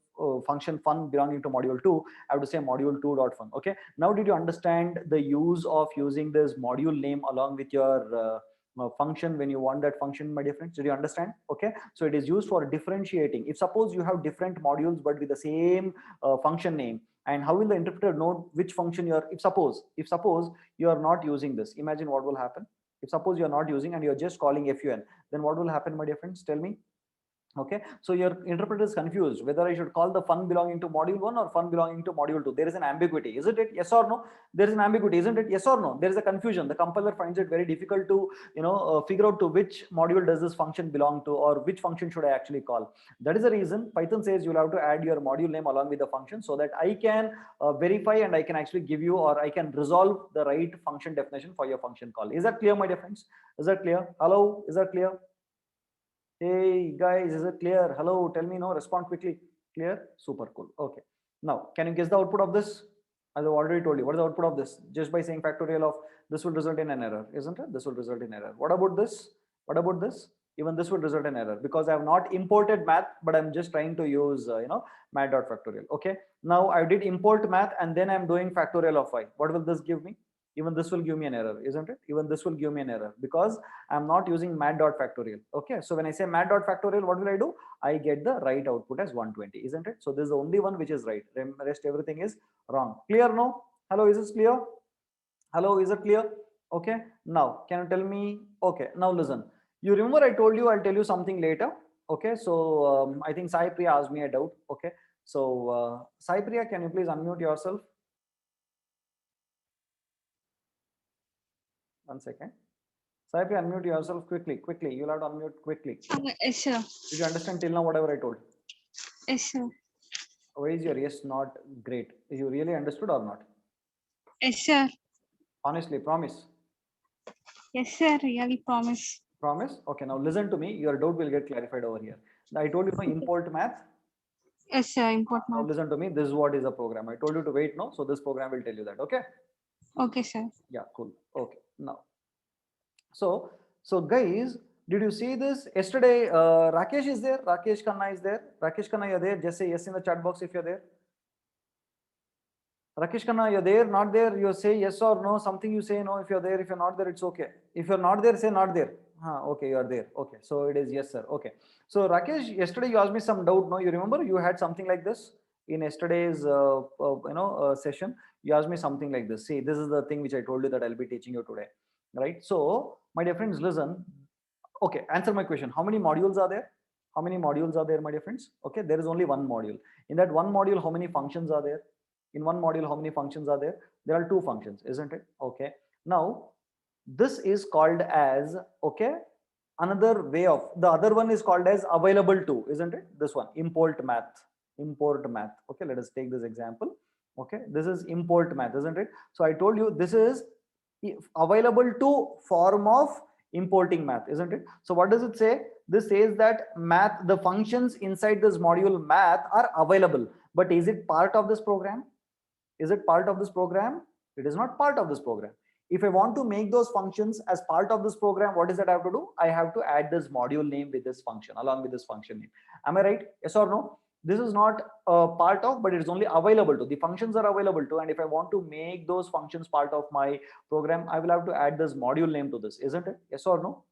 function fun belonging to module 2, I have to say module 2.fun. Okay, now did you understand the use of using this module name along with your function when you want that function, my dear friends? Did you understand? Okay, so it is used for differentiating. If suppose you have different modules but with the same function name, and how will the interpreter know which function you are? If suppose you are not using this, imagine what will happen. If suppose you are not using and you're just calling fun, then what will happen, my dear friends? Tell me. Okay, so your interpreter is confused whether I should call the fun belonging to module 1 or fun belonging to module 2. There is an ambiguity, isn't it? Yes or no? There is an ambiguity, isn't it? Yes or no? There is a confusion. The compiler finds it very difficult to figure out to which module does this function belong to, or which function should I actually call. That is the reason Python says you'll have to add your module name along with the function, so that I can verify and I can actually give you, or I can resolve the right function definition for your function call. Is that clear, my dear friends? Is that clear? Hello, is that clear? Hey guys, is it clear? Hello, tell me no, respond quickly. Clear? Super cool. Okay. Now, can you guess the output of this? As I've already told you, what is the output of this? Just by saying factorial of this will result in an error, isn't it? This will result in error. What about this? What about this? Even this will result in error because I have not imported math, but I'm just trying to use, math.factorial. Okay. Now I did import math and then I'm doing factorial of y. What will this give me? Even this will give me an error, isn't it? Even this will give me an error because I'm not using mat.factorial. Okay, so when I say mat.factorial, what will I do? I get the right output as 120, isn't it? So this is the only one which is right. Rest everything is wrong. Clear? No? Hello, is this clear? Hello, is it clear? Okay, now can you tell me? Okay, now listen. You remember I told you I'll tell you something later. Okay, so I think Sai Priya asked me a doubt. Okay, so Sai Priya, can you please unmute yourself? One second. Saipi, unmute yourself quickly. Quickly. You'll have to unmute quickly. Yes, sir. Did you understand till now whatever I told? Yes, sir. Why is your yes not great? You really understood or not? Yes, sir. Honestly, promise. Yes, sir. Really promise. Promise? Okay, now listen to me. Your doubt will get clarified over here. I told you, import math. Yes, sir. Import Now math. listen to me. This is what is a program. I told you to wait, no? So this program will tell you that. Okay? Okay, sir. Yeah, cool. Okay. Now, so guys, did you see this? Yesterday, Rakesh is there. Rakesh Khanna is there. Rakesh Khanna, you're there. Just say yes in the chat box if you're there. Rakesh Khanna, you're there, not there, you say yes or no, something you say no, if you're there, if you're not there, it's okay. If you're not there, say not there. Okay, you're there. Okay, so it is yes, sir. Okay. So Rakesh, yesterday you asked me some doubt, no? You remember you had something like this in yesterday's session. You asked me something like this. See, this is the thing which I told you that I'll be teaching you today, right? So my dear friends, listen. Okay, answer my question. How many modules are there? How many modules are there, my dear friends? Okay, there is only one module. In that one module, how many functions are there? In one module, how many functions are there? There are two functions, isn't it? Okay. Now, this is called as, okay, another way of, the other one is called as available to, isn't it? This one, import math. Import math. Okay, let us take this example. Okay, this is import math, isn't it? So I told you this is available to form of importing math, isn't it? So what does it say? This says that math, the functions inside this module math are available, but is it part of this program? Is it part of this program? It is not part of this program. If I want to make those functions as part of this program, what is that I have to do? I have to add this module name with this function, along with this function name. Am I right? Yes or no? This is not part of, but it is only available to. The functions are available to, and if I want to make those functions part of my program, I will have to add this module name to this, isn't it? Yes or no?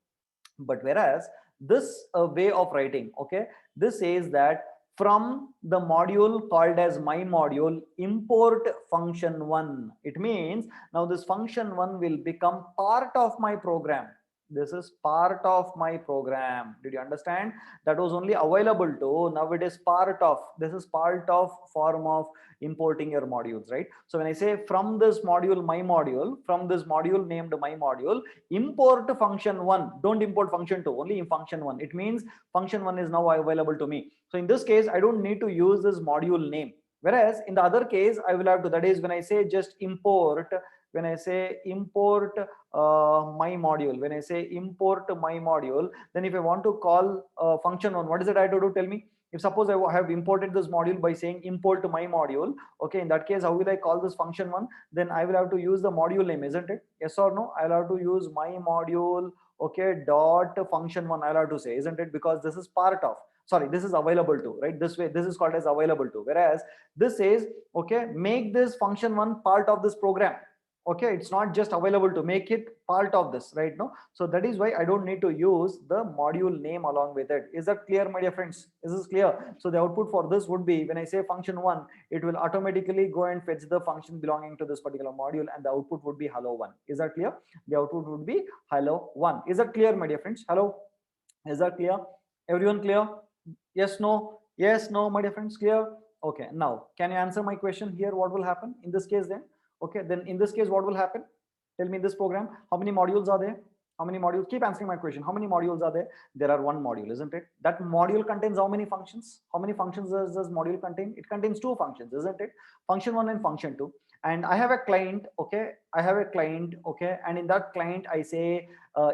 But whereas this way of writing, okay, this says that from the module called as my module, import function one. It means now this function one will become part of my program. This is part of my program. Did you understand? That was only available to, now it is part of. This is part of form of importing your modules, right? So when I say from this module, my module, from this module named my module, import function one. Don't import function two, only in function one. It means function one is now available to me. So in this case, I don't need to use this module name. Whereas in the other case, I will have to, that is when I say just import, when I say import my module, when I say import my module, then if I want to call function one, what is it I have to do? Tell me. If suppose I have imported this module by saying import my module, okay, in that case, how will I call this function one? Then I will have to use the module name, isn't it? Yes or no? I'll have to use my module, okay, dot function one, I'll have to say, isn't it? Because this is part of, sorry, this is available to, right? This way, this is called as available to. Whereas this says, okay, make this function one part of this program. Okay, it's not just available to, make it part of this, right? No, so that is why I don't need to use the module name along with it. Is that clear, my dear friends? Is this clear? So the output for this would be, when I say function one, it will automatically go and fetch the function belonging to this particular module, and the output would be hello one. Is that clear? The output would be hello one. Is that clear, my dear friends? Hello, is that clear? Everyone clear? Yes, no, yes, no, my dear friends, clear? Okay, now can you answer my question here? What will happen in this case then? Okay, then in this case, what will happen? Tell me in this program, how many modules are there? How many modules? Keep answering my question. How many modules are there? There are one module, isn't it? That module contains how many functions? How many functions does this module contain? It contains two functions, isn't it? Function one and function two. And I have a client, okay? I have a client, okay? And in that client, I say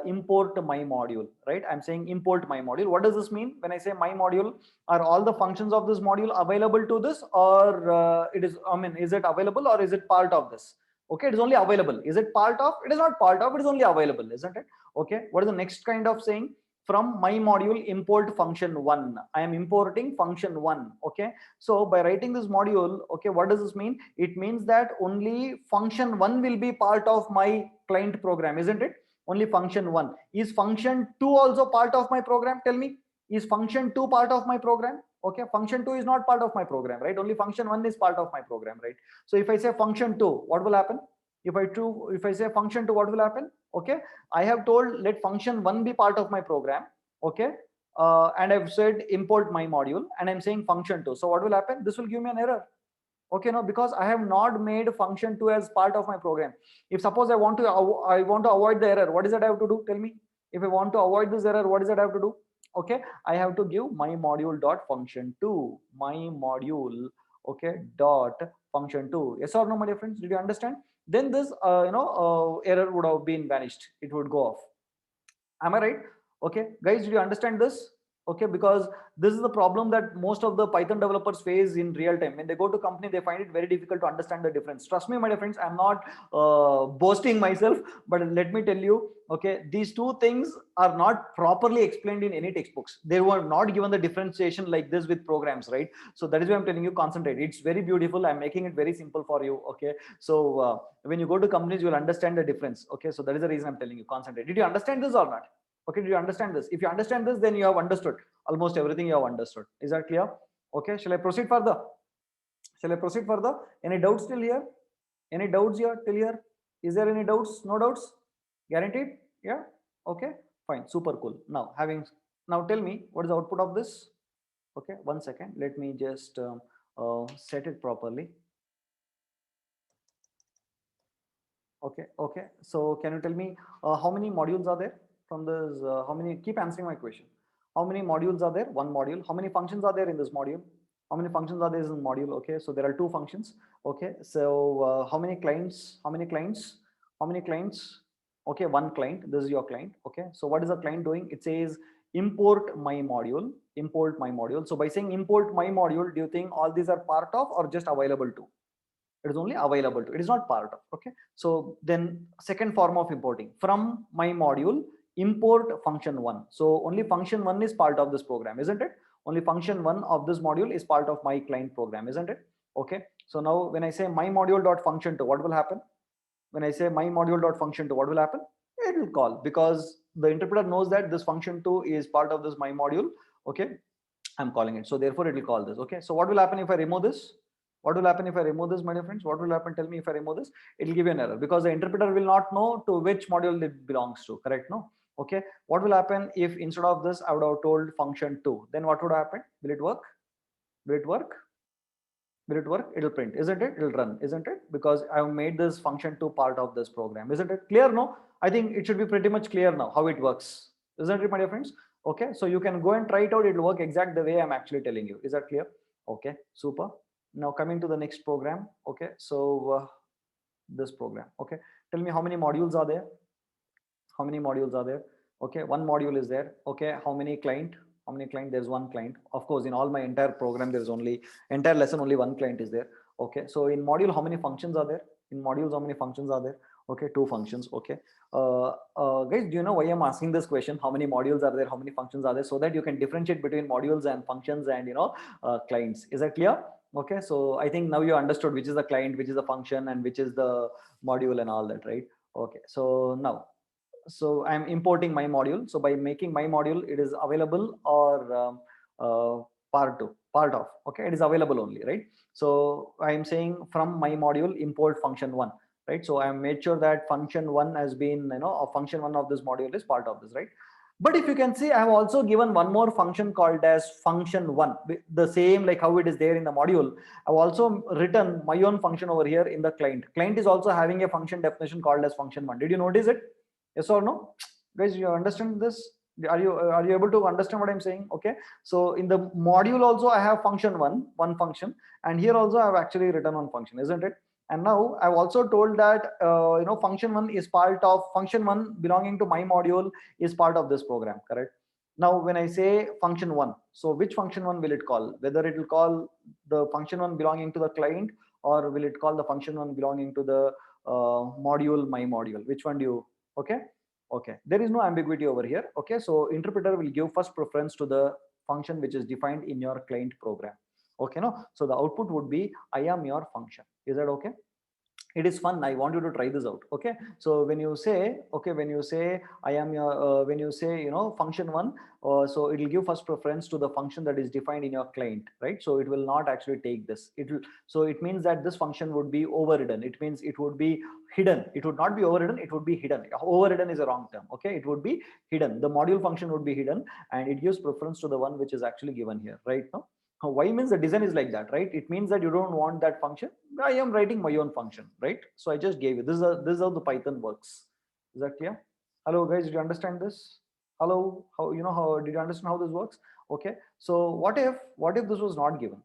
import my module, right? I'm saying import my module. What does this mean? When I say my module, are all the functions of this module available to this, or it is, I mean, is it available or is it part of this? Okay, it is only available. Is it part of? It is not part of, it is only available, isn't it? Okay, what is the next kind of saying? From my module import function one. I am importing function one. Okay, so by writing this module, okay, what does this mean? It means that only function one will be part of my client program, isn't it? Only function one. Is function two also part of my program? Tell me, is function two part of my program? Okay, function two is not part of my program, right? Only function one is part of my program, right? So if I say function two, what will happen? If I say function two, what will happen? Okay, I have told let function one be part of my program. Okay, and I've said import my module, and I'm saying function two. So what will happen? This will give me an error. Okay, no, because I have not made function two as part of my program. If suppose I want to avoid the error, what is it I have to do? Tell me. If I want to avoid this error, what is it I have to do? Okay, I have to give my module dot function two. My module, okay, dot function two. Yes or no, my dear friends? Did you understand? Then this error would have been vanished. It would go off. Am I right? Okay, guys, did you understand this? Okay, because this is the problem that most of the Python developers face in real time. When they go to company, they find it very difficult to understand the difference. Trust me, my dear friends, I'm not boasting myself, but let me tell you, okay, these two things are not properly explained in any textbooks. They were not given the differentiation like this with programs, right? So that is why I'm telling you, concentrate. It's very beautiful. I'm making it very simple for you. Okay, so when you go to companies, you'll understand the difference. Okay, so that is the reason I'm telling you, concentrate. Did you understand this or not? Okay, do you understand this? If you understand this, then you have understood almost everything. You have understood. Is that clear? Okay, shall I proceed further? Shall I proceed further? Any doubts till here? Any doubts here till here? Is there any doubts? No doubts? Guaranteed? Yeah. Okay, fine, super cool. Now tell me, what is the output of this? Okay, 1 second, let me just set it properly. Okay, so can you tell me how many modules are there from this? How many? Keep answering my question. How many modules are there? One module. How many functions are there in this module? How many functions are there in the module? Okay, so there are two functions. Okay, so how many clients? How many clients? How many clients? Okay, one client. This is your client. Okay, so what is the client doing? It says import my module. Import my module. So by saying import my module, do you think all these are part of or just available to? It is only available to, it is not part of. Okay, so then second form of importing, from my module import function one. So only function one is part of this program, isn't it? Only function one of this module is part of my client program, isn't it? Okay, so now when I say my module dot function two, what will happen? When I say my module dot function two, what will happen? It will call, because the interpreter knows that this function two is part of this my module. Okay, I'm calling it, so therefore it will call this. Okay, so what will happen if I remove this? What will happen if I remove this, my dear friends? What will happen? Tell me. If I remove this, it will give you an error, because the interpreter will not know to which module it belongs to. Correct? No? Okay, what will happen if instead of this I would have told function two? Then what would happen? Will it work? Will it work? Will it work? It'll print, isn't it? It'll run, isn't it? Because I've made this function two part of this program, isn't it clear? No, I think it should be pretty much clear now how it works, isn't it, my dear friends? Okay, so you can go and try it out. It'll work exact the way I'm actually telling you. Is that clear? Okay, super. Now coming to the next program. Okay, so this program. Okay, tell me how many modules are there? How many modules are there? Okay, one module is there. Okay, how many client? How many client? There's one client. Of course, in all my entire program, there's only entire lesson, only one client is there. Okay, so in module, how many functions are there? In modules, how many functions are there? Okay, two functions. Okay, guys, do you know why I'm asking this question? How many modules are there? How many functions are there? So that you can differentiate between modules and functions and clients. Is that clear? Okay, so I think now you understood which is the client, which is the function, and which is the module and all that, right? Okay, so now, so I'm importing my module. So by making my module, it is available or part of. Okay, it is available only, right? So I'm saying from my module import function one, right? So I made sure that function one has been, a function one of this module is part of this, right? But if you can see, I have also given one more function called as function1, the same like how it is there in the module. I've also written my own function over here in the client. Client is also having a function definition called as function1. Did you notice it? Yes or no? Guys, you understand this? Are you able to understand what I'm saying? Okay. So in the module also I have function1, one function, and here also I've actually written one function, isn't it? And now I've also told that function1 is part of function1 belonging to my module is part of this program, correct? Now when I say function1, so which function1 will it call? Whether it will call the function1 belonging to the client, or will it call the function1 belonging to the module, my module? Which one do you? Okay. Okay, there is no ambiguity over here. Okay, so interpreter will give first preference to the function which is defined in your client program. Okay, no, so the output would be I am your function. Is that okay? It is fun. I want you to try this out. Okay, so when you say, okay, when you say I am your when you say function1, so it will give first preference to the function that is defined in your client, right? So it will not actually take this. It will, so it means that this function would be overridden. It means it would be hidden. It would not be overridden, it would be hidden. Overridden is a wrong term. Okay, it would be hidden. The module function would be hidden, and it gives preference to the one which is actually given here, right? Now why means the design is like that, right? It means that you don't want that function. I am writing my own function, right? So I just gave you this is how the Python works. Is that clear? Hello guys, did you understand this? Hello, how how did you understand how this works? Okay, so what if this was not given?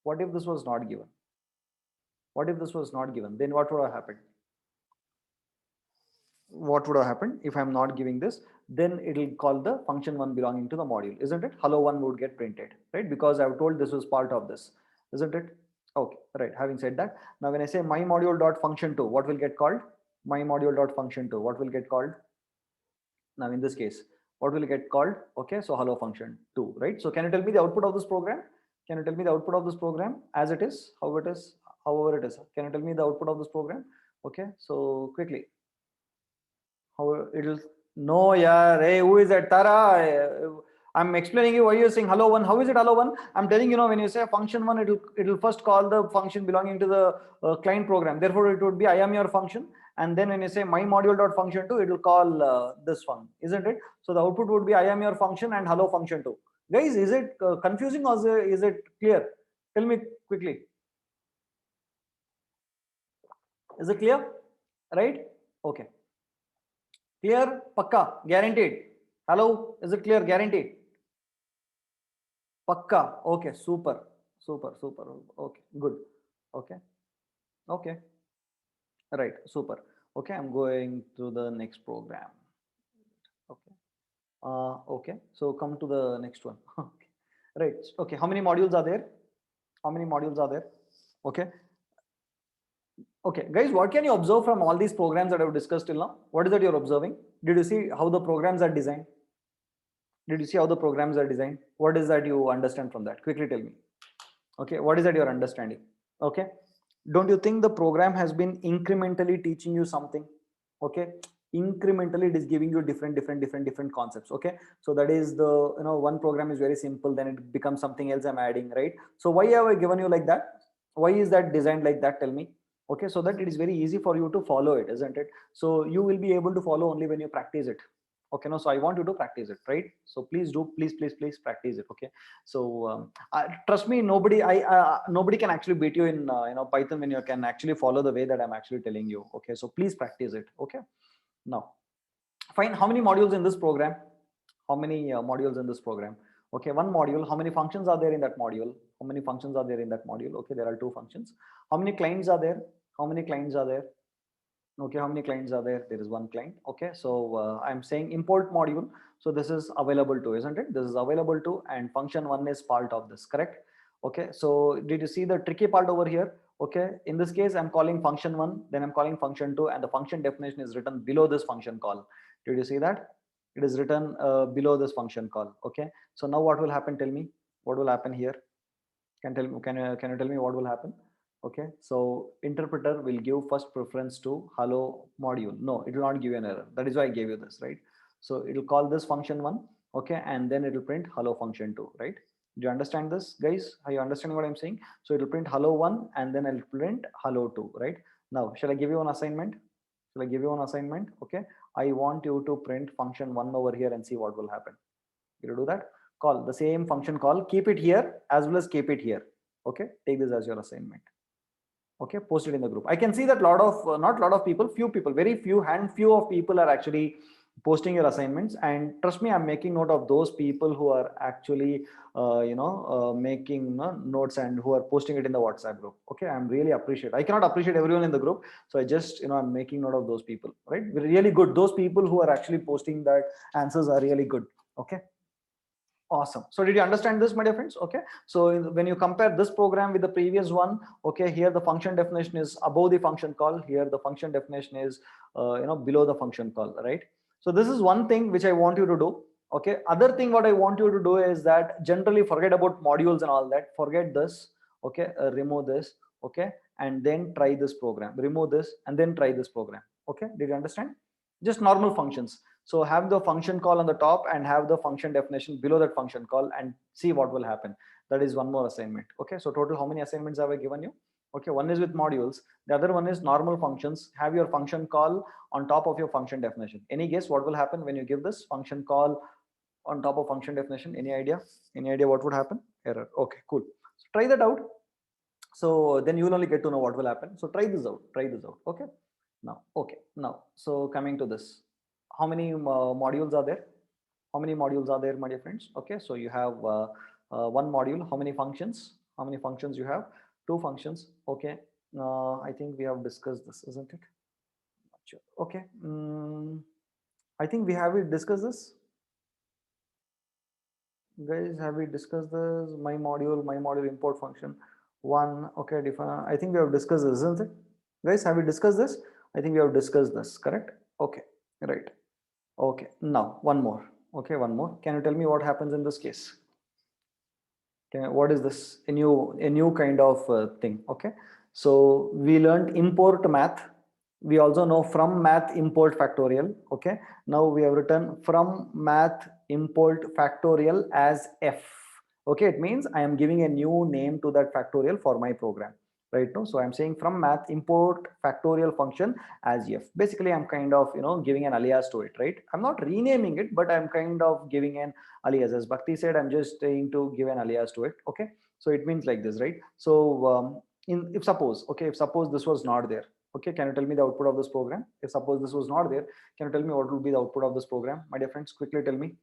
What if this was not given? What if this was not given? Then what would have happened? What would have happened if I'm not giving this? Then it will call the function1 belonging to the module, isn't it? Hello1 would get printed, right? Because I've told this was part of this, isn't it? Okay, right. Having said that, now when I say my module dot function2, what will get called? My module dot function2, what will get called? Now in this case, what will get called? Okay, so hello function2, right? So can you tell me the output of this program? Can you tell me the output of this program as it is, how it is, however it is? Can you tell me the output of this program? Okay, so quickly, how it'll, no, yeah, hey, who is that? Tara, I'm explaining you why you're saying hello one. How is it hello one? I'm telling when you say function one, it'll first call the function belonging to the client program. Therefore, it would be I am your function. And then when you say my module dot function two, it will call this one, isn't it? So the output would be I am your function and hello function two. Guys, is it confusing or is it clear? Tell me quickly. Is it clear? Right? Okay. Clear? Pakka? Guaranteed? Hello? Is it clear? Guaranteed? Pakka? Okay. Super. Super. Super. Okay. Good. Okay. Okay. Right. Super. Okay. I'm going to the next program. Okay. Okay. So come to the next one. Okay. Right. Okay. How many modules are there? How many modules are there? Okay. Okay. Guys, what can you observe from all these programs that I've discussed till now? What is that you're observing? Did you see how the programs are designed? Did you see how the programs are designed? What is that you understand from that? Quickly tell me. Okay, what is that you're understanding? Okay, don't you think the program has been incrementally teaching you something? Okay, incrementally it is giving you different concepts. Okay, so that is the one program is very simple, then it becomes something else I'm adding, right? So why have I given you like that? Why is that designed like that? Tell me. Okay, so that it is very easy for you to follow it, isn't it? So you will be able to follow only when you practice it. Okay, no, so I want you to practice it, right? So please do, please practice it. Okay, so trust me, nobody can actually beat you in Python when you can actually follow the way that I'm actually telling you. Okay, so please practice it. Okay, now fine. How many modules in this program? How many modules in this program? Okay, one module. How many functions are there in that module? How many functions are there in that module? Okay, there are two functions. How many clients are there? How many clients are there? Okay, how many clients are there? There is one client. Okay, so I'm saying import module. So this is available to, isn't it? This is available to, and function one is part of this, correct? Okay, so did you see the tricky part over here? Okay, in this case, I'm calling function one, then I'm calling function two, and the function definition is written below this function call. Did you see that? It is written below this function call. Okay, so now what will happen? Tell me what will happen here. Can you tell me what will happen? Okay, so interpreter will give first preference to hello module. No, it will not give you an error. That is why I gave you this, right? So it will call this function one, okay, and then it will print hello function two, right? Do you understand this, guys? Are you understanding what I'm saying? So it will print hello one, and then I'll print hello two, right? Now, shall I give you an assignment? Shall I give you an assignment? Okay, I want you to print function 1 over here and see what will happen. You do that, call the same function call, keep it here as well as keep it here. Okay, take this as your assignment. Okay, post it in the group. I can see that lot of not lot of people, few people, very few of people are actually posting your assignments, and trust me, I'm making note of those people who are actually making notes and who are posting it in the WhatsApp group. Okay, I'm really appreciate. I cannot appreciate everyone in the group, so I just I'm making note of those people. Right, really good. Those people who are actually posting that answers are really good. Okay. Awesome. So did you understand this, my dear friends? Okay. So when you compare this program with the previous one, okay, here the function definition is above the function call. Here the function definition is, below the function call, right? So this is one thing which I want you to do. Okay. Other thing what I want you to do is that generally forget about modules and all that. Forget this. Okay. Remove this. Okay. And then try this program. Remove this and then try this program. Okay. Did you understand? Just normal functions. So have the function call on the top and have the function definition below that function call and see what will happen. That is one more assignment. Okay, so total how many assignments have I given you? Okay, one is with modules, the other one is normal functions. Have your function call on top of your function definition. Any guess what will happen when you give this function call on top of function definition? Any idea? Any idea what would happen? Error. Okay, cool. So try that out. So then you will only get to know what will happen. So try this out. Try this out. Okay. Now, okay. Now, so coming to this, how many modules are there? How many modules are there, my dear friends? Okay, so you have one module. How many functions? How many functions you have? Two functions. Okay, I think we have discussed this, isn't it? Not sure. Okay, I think we have discussed this. Guys, have we discussed this? My module import function one. Okay, define. I think we have discussed this, isn't it? Guys, have we discussed this? I think we have discussed this, correct? Okay, right. Okay, now one more. Okay, one more. Can you tell me what happens in this case? Okay, what is this? A new kind of thing. Okay, so we learned import math. We also know from math import factorial. Okay, now we have written from math import factorial as f. Okay, it means I am giving a new name to that factorial for my program. Right now, so I'm saying from math import factorial function as f. Basically, I'm kind of giving an alias to it, right? I'm not renaming it, but I'm kind of giving an alias. As Bhakti said, I'm just trying to give an alias to it. Okay, so it means like this, right? So if suppose this was not there, okay, can you tell me the output of this program? If suppose this was not there, can you tell me what will be the output of this program, my dear friends? Quickly tell me,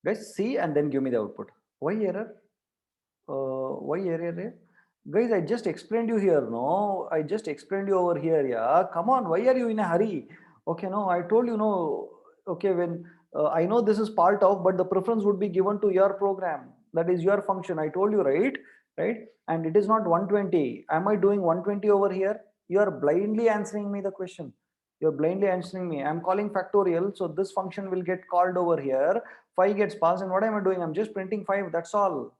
guys. See and then give me the output. Why error? Why error? Guys, I just explained you here. No, I just explained you over here. Yeah, come on. Why are you in a hurry? Okay, no, I told you no. Okay, when I know this is part of, but the preference would be given to your program. That is your function. I told you, right? Right? And it is not 120. Am I doing 120 over here? You are blindly answering me the question. You're blindly answering me. I'm calling factorial. So this function will get called over here. 5 gets passed. And what am I doing? I'm just printing 5. That's all.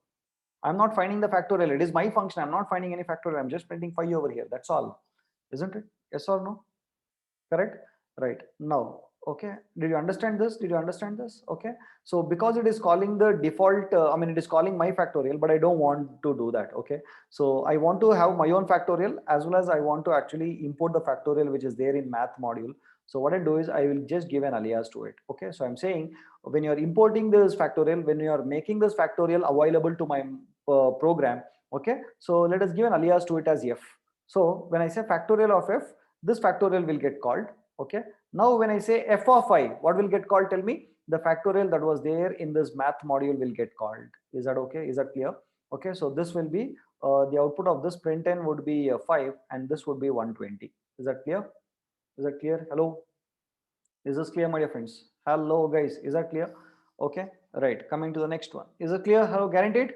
I'm not finding the factorial. It is my function. I'm not finding any factorial. I'm just printing 5 over here. That's all. Isn't it? Yes or no? Correct? Right. Now, okay. Did you understand this? Did you understand this? Okay. So because it is calling the default, it is calling my factorial, but I don't want to do that. Okay. So I want to have my own factorial as well as I want to actually import the factorial which is there in math module. So what I do is I will just give an alias to it. Okay. So I'm saying when you're importing this factorial, when you are making this factorial available to my program, okay, so let us give an alias to it as f. So when I say factorial of f, this factorial will get called. Okay, now when I say f of I, what will get called? Tell me. The factorial that was there in this math module will get called. Is that okay? Is that clear? Okay, so this will be the output of this println would be 5 and this would be 120. Is that clear? Is that clear? Hello, is this clear, my dear friends? Hello guys, is that clear? Okay, right, coming to the next one. Is it clear? Hello, guaranteed?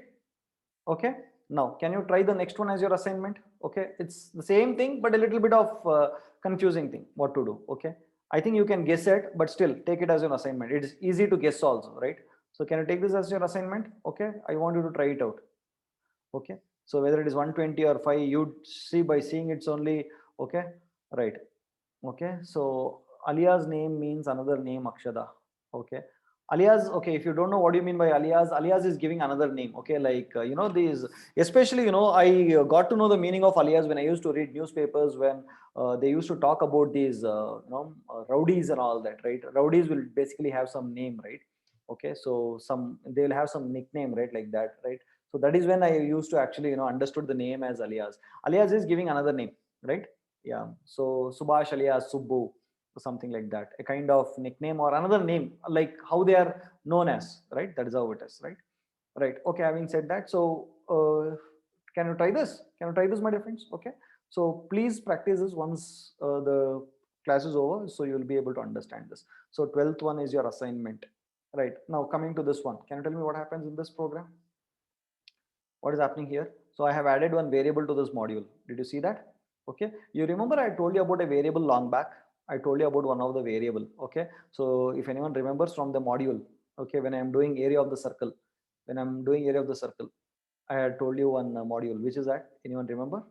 Okay, now can you try the next one as your assignment? Okay, it's the same thing but a little bit of confusing thing what to do. Okay, I think you can guess it, but still take it as an assignment. It is easy to guess also, right? So can you take this as your assignment? Okay, I want you to try it out. Okay, so whether it is 120 or 5, you see by seeing it's only. Okay, right. Okay, so alias name means another name Akshada. Okay, Alias, okay, if you don't know what you mean by alias, alias is giving another name, okay, like these, especially I got to know the meaning of alias when I used to read newspapers, when they used to talk about these rowdies and all that, right? Rowdies will basically have some name, right? Okay, so some, they'll have some nickname, right, like that, right? So that is when I used to actually understood the name as alias. Alias is giving another name, right? Yeah, so Subhash alias Subbu, something like that, a kind of nickname or another name, like how they are known as, right? That is how it is, right? Right, okay, having said that, so can you try this, my dear friends? Okay, so please practice this once the class is over, so you will be able to understand this. So 12th one is your assignment. Right, now coming to this one, can you tell me what happens in this program? What is happening here? So I have added one variable to this module. Did you see that? Okay, you remember I told you about a variable long back. I told you about one of the variable. Okay, so if anyone remembers from the module, okay, when I am doing area of the circle, when I'm doing area of the circle, I had told you one module, which is that, anyone remember?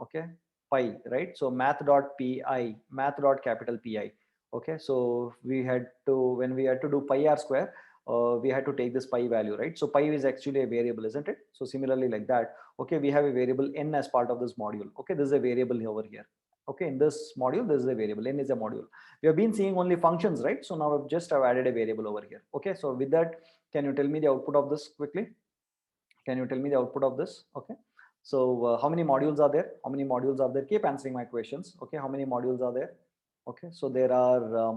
Okay, pi, right? So math.pi, math.capital pi. Okay, so we had to, when we had to do pi r square, we had to take this pi value, right? So pi is actually a variable, isn't it? So similarly like that, okay, we have a variable n as part of this module. Okay, this is a variable over here. Okay, in this module, this is a variable, n is a module. We have been seeing only functions, right? So now I've just added a variable over here. Okay, so with that, can you tell me the output of this quickly? Can you tell me the output of this? Okay, so how many modules are there? How many modules are there? Keep answering my questions. Okay, how many modules are there? Okay, so there are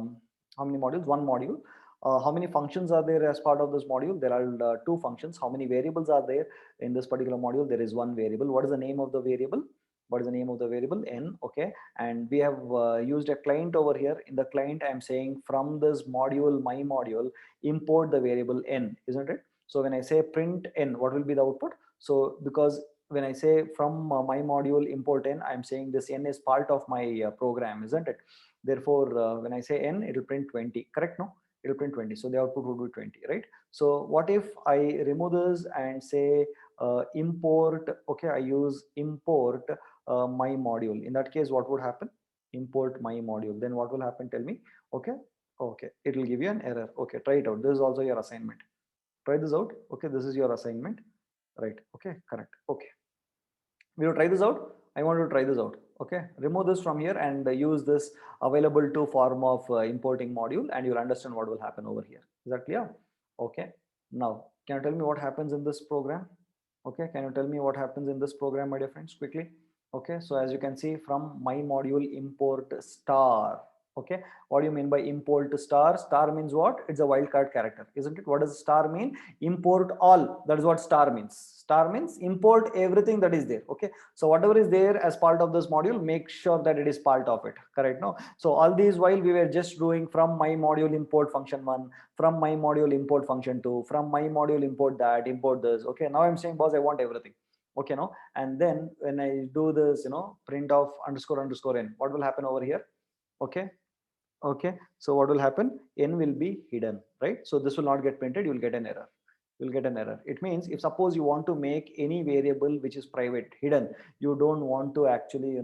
how many modules? One module. How many functions are there as part of this module? There are two functions. How many variables are there in this particular module? There is one variable. What is the name of the variable? What is the name of the variable? N. Okay, and we have used a client over here. In the client, I am saying from this module, my module, import the variable n, isn't it? So when I say print n, what will be the output? So because when I say from my module import n, I'm saying this n is part of my program, isn't it? Therefore, when I say n, it will print 20, correct? No, it will print 20. So the output would be 20, right? So what if I remove this and say import, okay, I use import my module. In that case, what would happen? Import my module. Then what will happen? Tell me. Okay. Okay. It will give you an error. Okay. Try it out. This is also your assignment. Try this out. Okay, this is your assignment, right? Okay, correct. Okay, will you try this out? I want to try this out. Okay, remove this from here and use this available to form of importing module, and you'll understand what will happen over here. Is that clear? Okay, now can you tell me what happens in this program? Okay, can you tell me what happens in this program, my dear friends, quickly? Okay, so as you can see, from my module import star. Okay, what do you mean by import star? Star means what? It's a wildcard character, isn't it? What does star mean? Import all. That is what star means. Star means import everything that is there. Okay, so whatever is there as part of this module, make sure that it is part of it, correct? No, so all these while we were just doing from my module import function 1, from my module import function 2, from my module import that, import this. Okay, now I'm saying, boss, I want everything. Okay, no, and then when I do this, print of underscore underscore n, what will happen over here? Okay, okay, so what will happen? N will be hidden, right? So this will not get printed, you will get an error. You'll get an error. It means if suppose you want to make any variable which is private hidden, you don't want to actually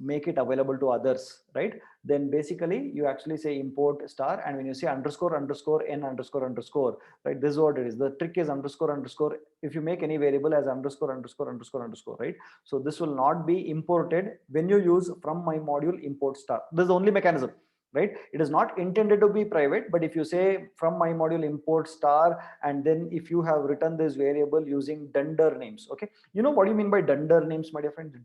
make it available to others, right? Then basically you actually say import star, and when you say underscore underscore n underscore underscore, right, this is what it is. The trick is underscore underscore. If you make any variable as underscore underscore underscore underscore, right, so this will not be imported when you use from my module import star. This is the only mechanism, right? It is not intended to be private, but if you say from my module import star, and then if you have written this variable using dunder names, okay, you know what do you mean by dunder names, my dear friend?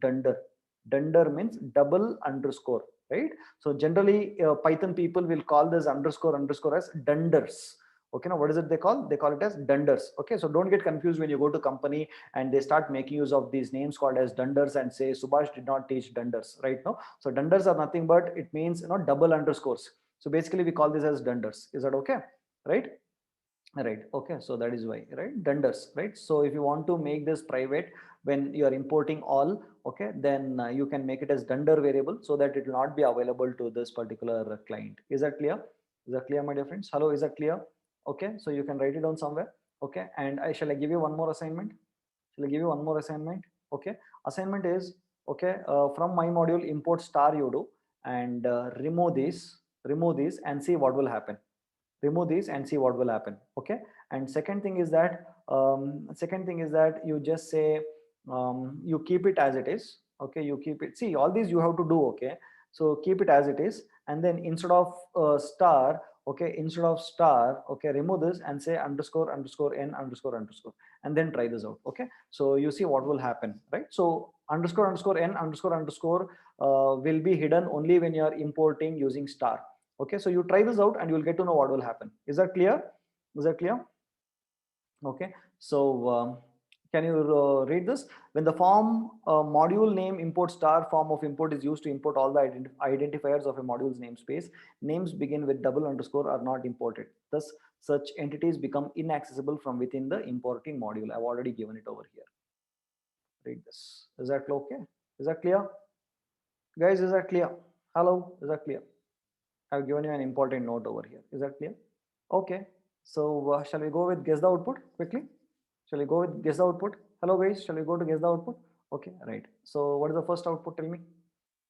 Dunder means double underscore, right? So generally Python people will call this underscore underscore as dunders. Okay, now what is it they call? They call it as dunders. Okay, so don't get confused when you go to company and they start making use of these names called as dunders and say Subhash did not teach dunders, right? No, so dunders are nothing but it means double underscores. So basically we call this as dunders. Is that okay? Right? Right, okay, so that is why, right, dunders, right? So if you want to make this private when you are importing all, okay, then you can make it as dunder variable so that it will not be available to this particular client. Is that clear? Is that clear, my dear friends? Hello, is that clear? Okay, so you can write it down somewhere. Okay, and I give you one more assignment. Shall I give you one more assignment? Okay, assignment is, okay, from my module import star you do, and remove this and see what will happen. remove these and see what will happen. Okay. And second thing is that you just say, you keep it as it is. Okay, you keep it, see all these you have to do. Okay, so keep it as it is, and then instead of star, okay, instead of star, okay, remove this and say underscore underscore n underscore underscore, and then try this out. Okay, so you see what will happen, right? So underscore underscore n underscore underscore will be hidden only when you are importing using star. Okay, so you try this out and you will get to know what will happen. Is that clear? Is that clear? Okay, so can you read this? When the form module name import star form of import is used to import all the identifiers of a module's namespace, names begin with double underscore are not imported. Thus, such entities become inaccessible from within the importing module. I've already given it over here. Read this. Is that okay? Is that clear? Guys, is that clear? Hello, is that clear? I've given you an important note over here. Is that clear? Okay. So shall we go with guess the output quickly? Shall we go with guess the output? Hello guys, shall we go to guess the output? Okay, right. So what is the first output? Tell me.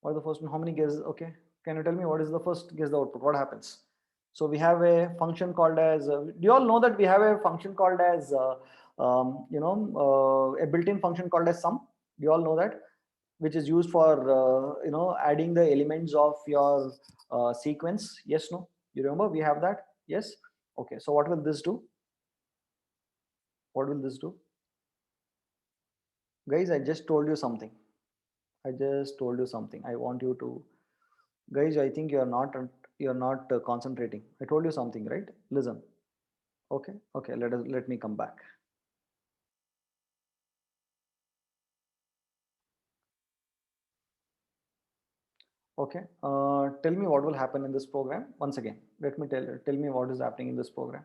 What is the first one? How many guess? Okay. Can you tell me what is the first guess the output? What happens? So we have a function called as, do you all know that we have a function called as, a built-in function called as sum? Do you all know that? Which is used for, adding the elements of your sequence. Yes, no? You remember we have that? Yes. Okay. So what will this do? What will this do? Guys, I just told you something. I just told you something. I want you to, guys, I think you're not concentrating. I told you something, right? Listen. Okay. Okay. Let me come back. Okay. Tell me what will happen in this program. Once again, let me tell me what is happening in this program.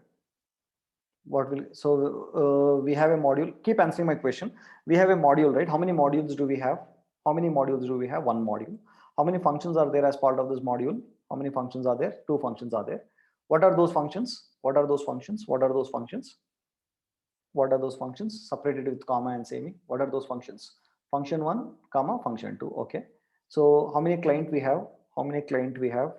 What will, so we have a module. Keep answering my question. We have a module, right? How many modules do we have? How many modules do we have? One module. How many functions are there as part of this module? How many functions are there? Two functions are there. What are those functions? What are those functions? What are those functions? What are those functions? Separated with comma and semi. What are those functions? Function one, comma, function two. Okay. So how many client we have? How many client we have?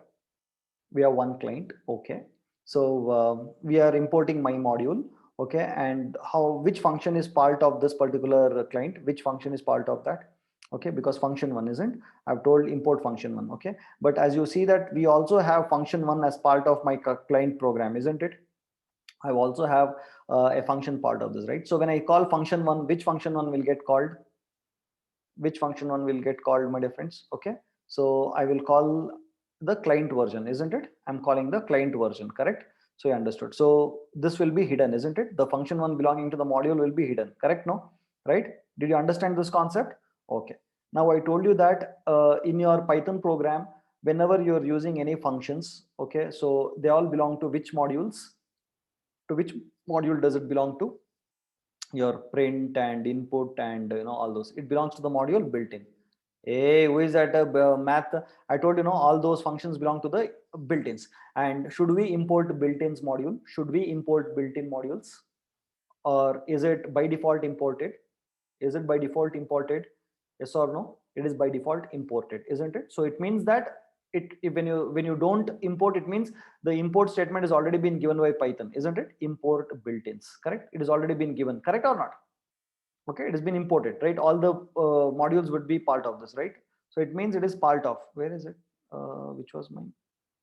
We have one client. Okay. So we are importing my module. Okay. And which function is part of this particular client? Which function is part of that? Okay, because function one isn't. I've told import function one. Okay, but as you see that we also have function one as part of my client program, isn't it? I also have a function part of this, right? So when I call function one, which function one will get called? Which function one will get called, my dear friends? Okay, so I will call the client version, isn't it? I'm calling the client version, correct? So you understood. So this will be hidden, isn't it? The function one belonging to the module will be hidden, correct? No, right? Did you understand this concept? Okay. Now I told you that in your Python program, whenever you're using any functions, okay, so they all belong to which modules? To which module does it belong to? Your print and input and all those, it belongs to the module built-in. Hey, who is that math? I told all those functions belong to the built-ins. And should we import built-ins module? Should we import built-in modules, or is it by default imported? Is it by default imported? Yes or no? It is by default imported, isn't it? So it means that when you don't import, it means the import statement has already been given by Python, isn't it? Import built-ins, correct? It has already been given, correct or not? Okay, it has been imported, right? All the modules would be part of this, right? So it means it is part of, where is it? Which was mine?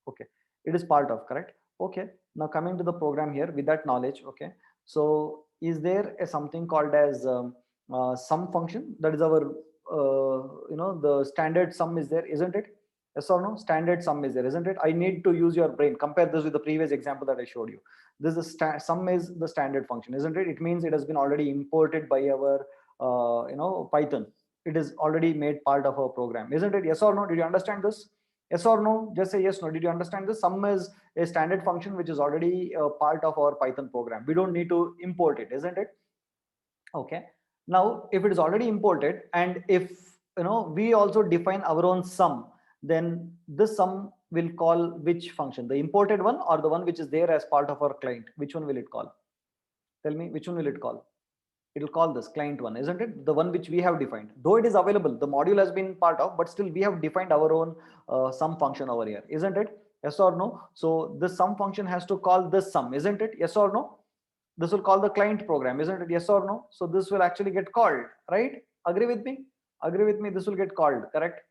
Okay, it is part of, correct? Okay, now coming to the program here with that knowledge. Okay, so is there a something called as sum function? That is our the standard sum is there, isn't it? Yes or no? Standard sum is there, isn't it? I need to use your brain. Compare this with the previous example that I showed you. This is sum is the standard function, isn't it? It means it has been already imported by our Python. It is already made part of our program, isn't it? Yes or no? Did you understand this? Yes or no? Just say yes, no. Did you understand this? Sum is a standard function which is already a part of our Python program. We don't need to import it, isn't it? Okay. Now, if it is already imported, and if we also define our own sum, then this sum will call which function? The imported one or the one which is there as part of our client? Which one will it call? Tell me, which one will it call? It will call this client one, isn't it? The one which we have defined. Though it is available, the module has been part of, but still we have defined our own sum function over here, isn't it? Yes or no? So this sum function has to call this sum, isn't it? Yes or no? This will call the client program, isn't it? Yes or no? So this will actually get called, right? Agree with me? Agree with me? This will get called, correct?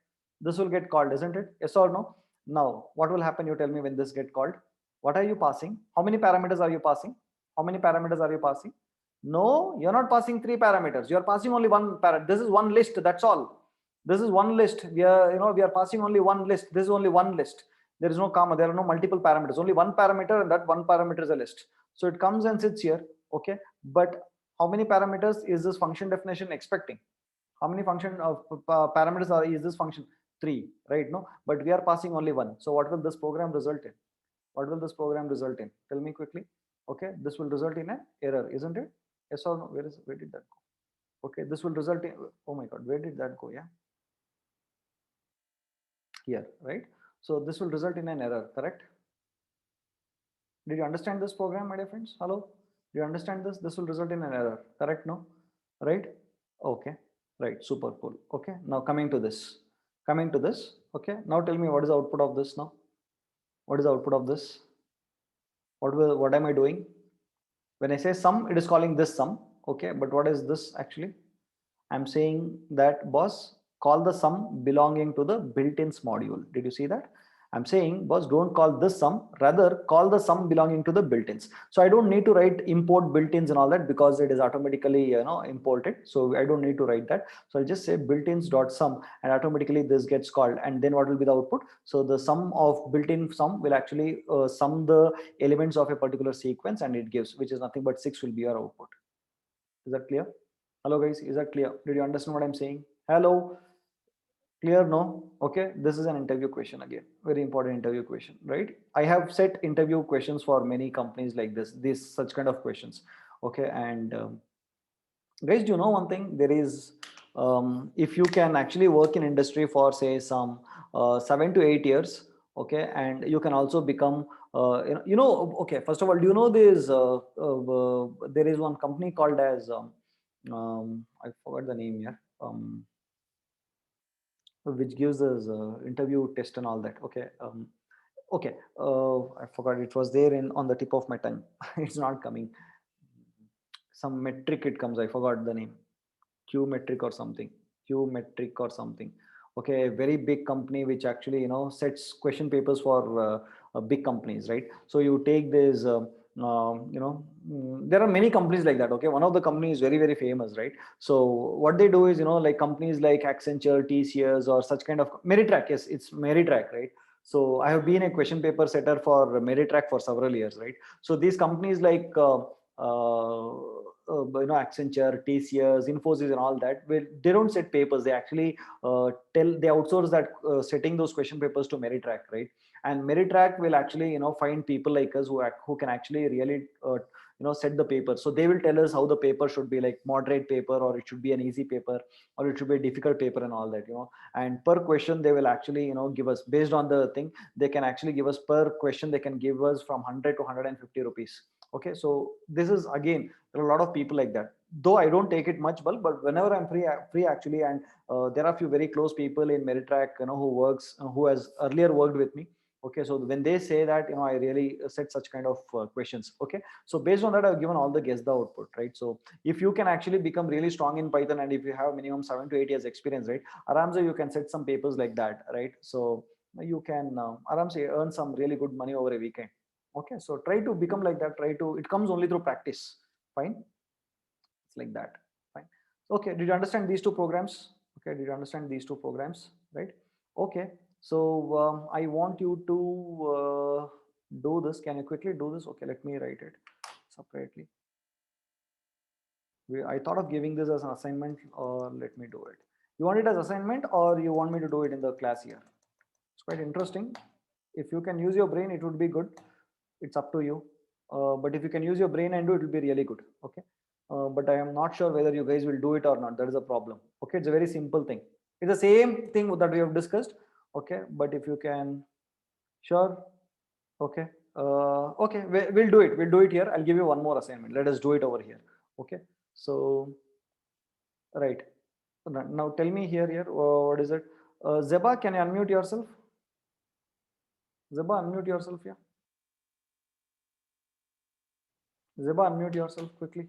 This will get called, isn't it? Yes or no? Now, what will happen? You tell me when this get called. What are you passing? How many parameters are you passing? How many parameters are you passing? No, you're not passing 3 parameters. You're passing only one parameter. This is one list. That's all. This is one list. We are, we are passing only one list. This is only one list. There is no comma. There are no multiple parameters. Only one parameter, and that one parameter is a list. So it comes and sits here. Okay. But how many parameters is this function definition expecting? How many function of parameters is this function? 3, right? No, but we are passing only one. So what will this program result in? What will this program result in? Tell me quickly. Okay, this will result in an error, isn't it? Yes or no? Where did that go? Okay, this will result in, oh my god, where did that go? Yeah, here, right? So this will result in an error, correct? Did you understand this program, my dear friends? Hello? Do you understand this? This will result in an error, correct? No? Right? Okay. Right. Super cool. Okay. Now coming to this. Coming to this. Okay. Now tell me what is the output of this now? What is the output of this? What am I doing? When I say sum, it is calling this sum. Okay. But what is this actually? I'm saying that boss, call the sum belonging to the built-ins module. Did you see that? I'm saying boss, don't call this sum, rather call the sum belonging to the built-ins. So I don't need to write import built-ins and all that because it is automatically imported. So I don't need to write that. So I'll just say built-ins.sum and automatically this gets called. And then what will be the output? So the sum of built-in sum will actually sum the elements of a particular sequence and it gives, which is nothing but 6 will be your output. Is that clear? Hello guys, is that clear? Did you understand what I'm saying? Hello? Clear? No? Okay, this is an interview question again. Very important interview question, right? I have set interview questions for many companies like this such kind of questions. Okay, and guys, do you know one thing? There is, if you can actually work in industry for say some 7 to 8 years, okay, and you can also become, okay, first of all, do you know there is one company called as, I forgot the name here, which gives us interview test and all that. Okay, okay, I forgot, it was there in on the tip of my tongue. It's not coming. Some metric it comes, I forgot the name. Q metric or something. Q metric or something. Okay, a very big company which actually sets question papers for big companies, right? So you take this there are many companies like that. Okay, one of the companies is very famous, right? So what they do is, like companies like Accenture, TCS, or such kind of Meritrack. Yes, it's Meritrack, right? So I have been a question paper setter for Meritrack for several years, right? So these companies like Accenture, TCS, Infosys, and all that, they don't set papers. They actually they outsource that setting those question papers to Meritrack, right? And Meritrack will actually find people like us who can actually really set the paper. So they will tell us how the paper should be, like moderate paper, or it should be an easy paper, or it should be a difficult paper, and all that. And per question they will actually give us, based on the thing, they can actually give us per question, they can give us from 100 to 150 rupees. Okay, so this is, again, there are a lot of people like that, though I don't take it much bulk, but whenever I'm free actually, and there are a few very close people in Meritrack who has earlier worked with me. Okay, so when they say that, I really set such kind of questions. Okay, so based on that, I've given all the guess the output, right? So if you can actually become really strong in Python, and if you have minimum 7 to 8 years experience, right, aramse you can set some papers like that, right? So you can aramse earn some really good money over a weekend. Okay, so try to become like that. It comes only through practice. Fine, it's like that. Fine. Okay, did you understand these two programs? Okay, did you understand these two programs, right? Okay, so I want you to do this. Can you quickly do this? Okay, let me write it separately. I thought of giving this as an assignment, or let me do it. You want it as assignment, or you want me to do it in the class here? It's quite interesting. If you can use your brain, it would be good. It's up to you. But if you can use your brain and do it, will be really good. Okay. But I am not sure whether you guys will do it or not. That is a problem. Okay. It's a very simple thing. It's the same thing that we have discussed. Okay. But if you can, sure. Okay. Okay. We'll do it. We'll do it here. I'll give you one more assignment. Let us do it over here. Okay. So, right. Now tell me here. What is it? Zeba, can you unmute yourself? Zeba, unmute yourself, yeah. Zeba, unmute yourself quickly.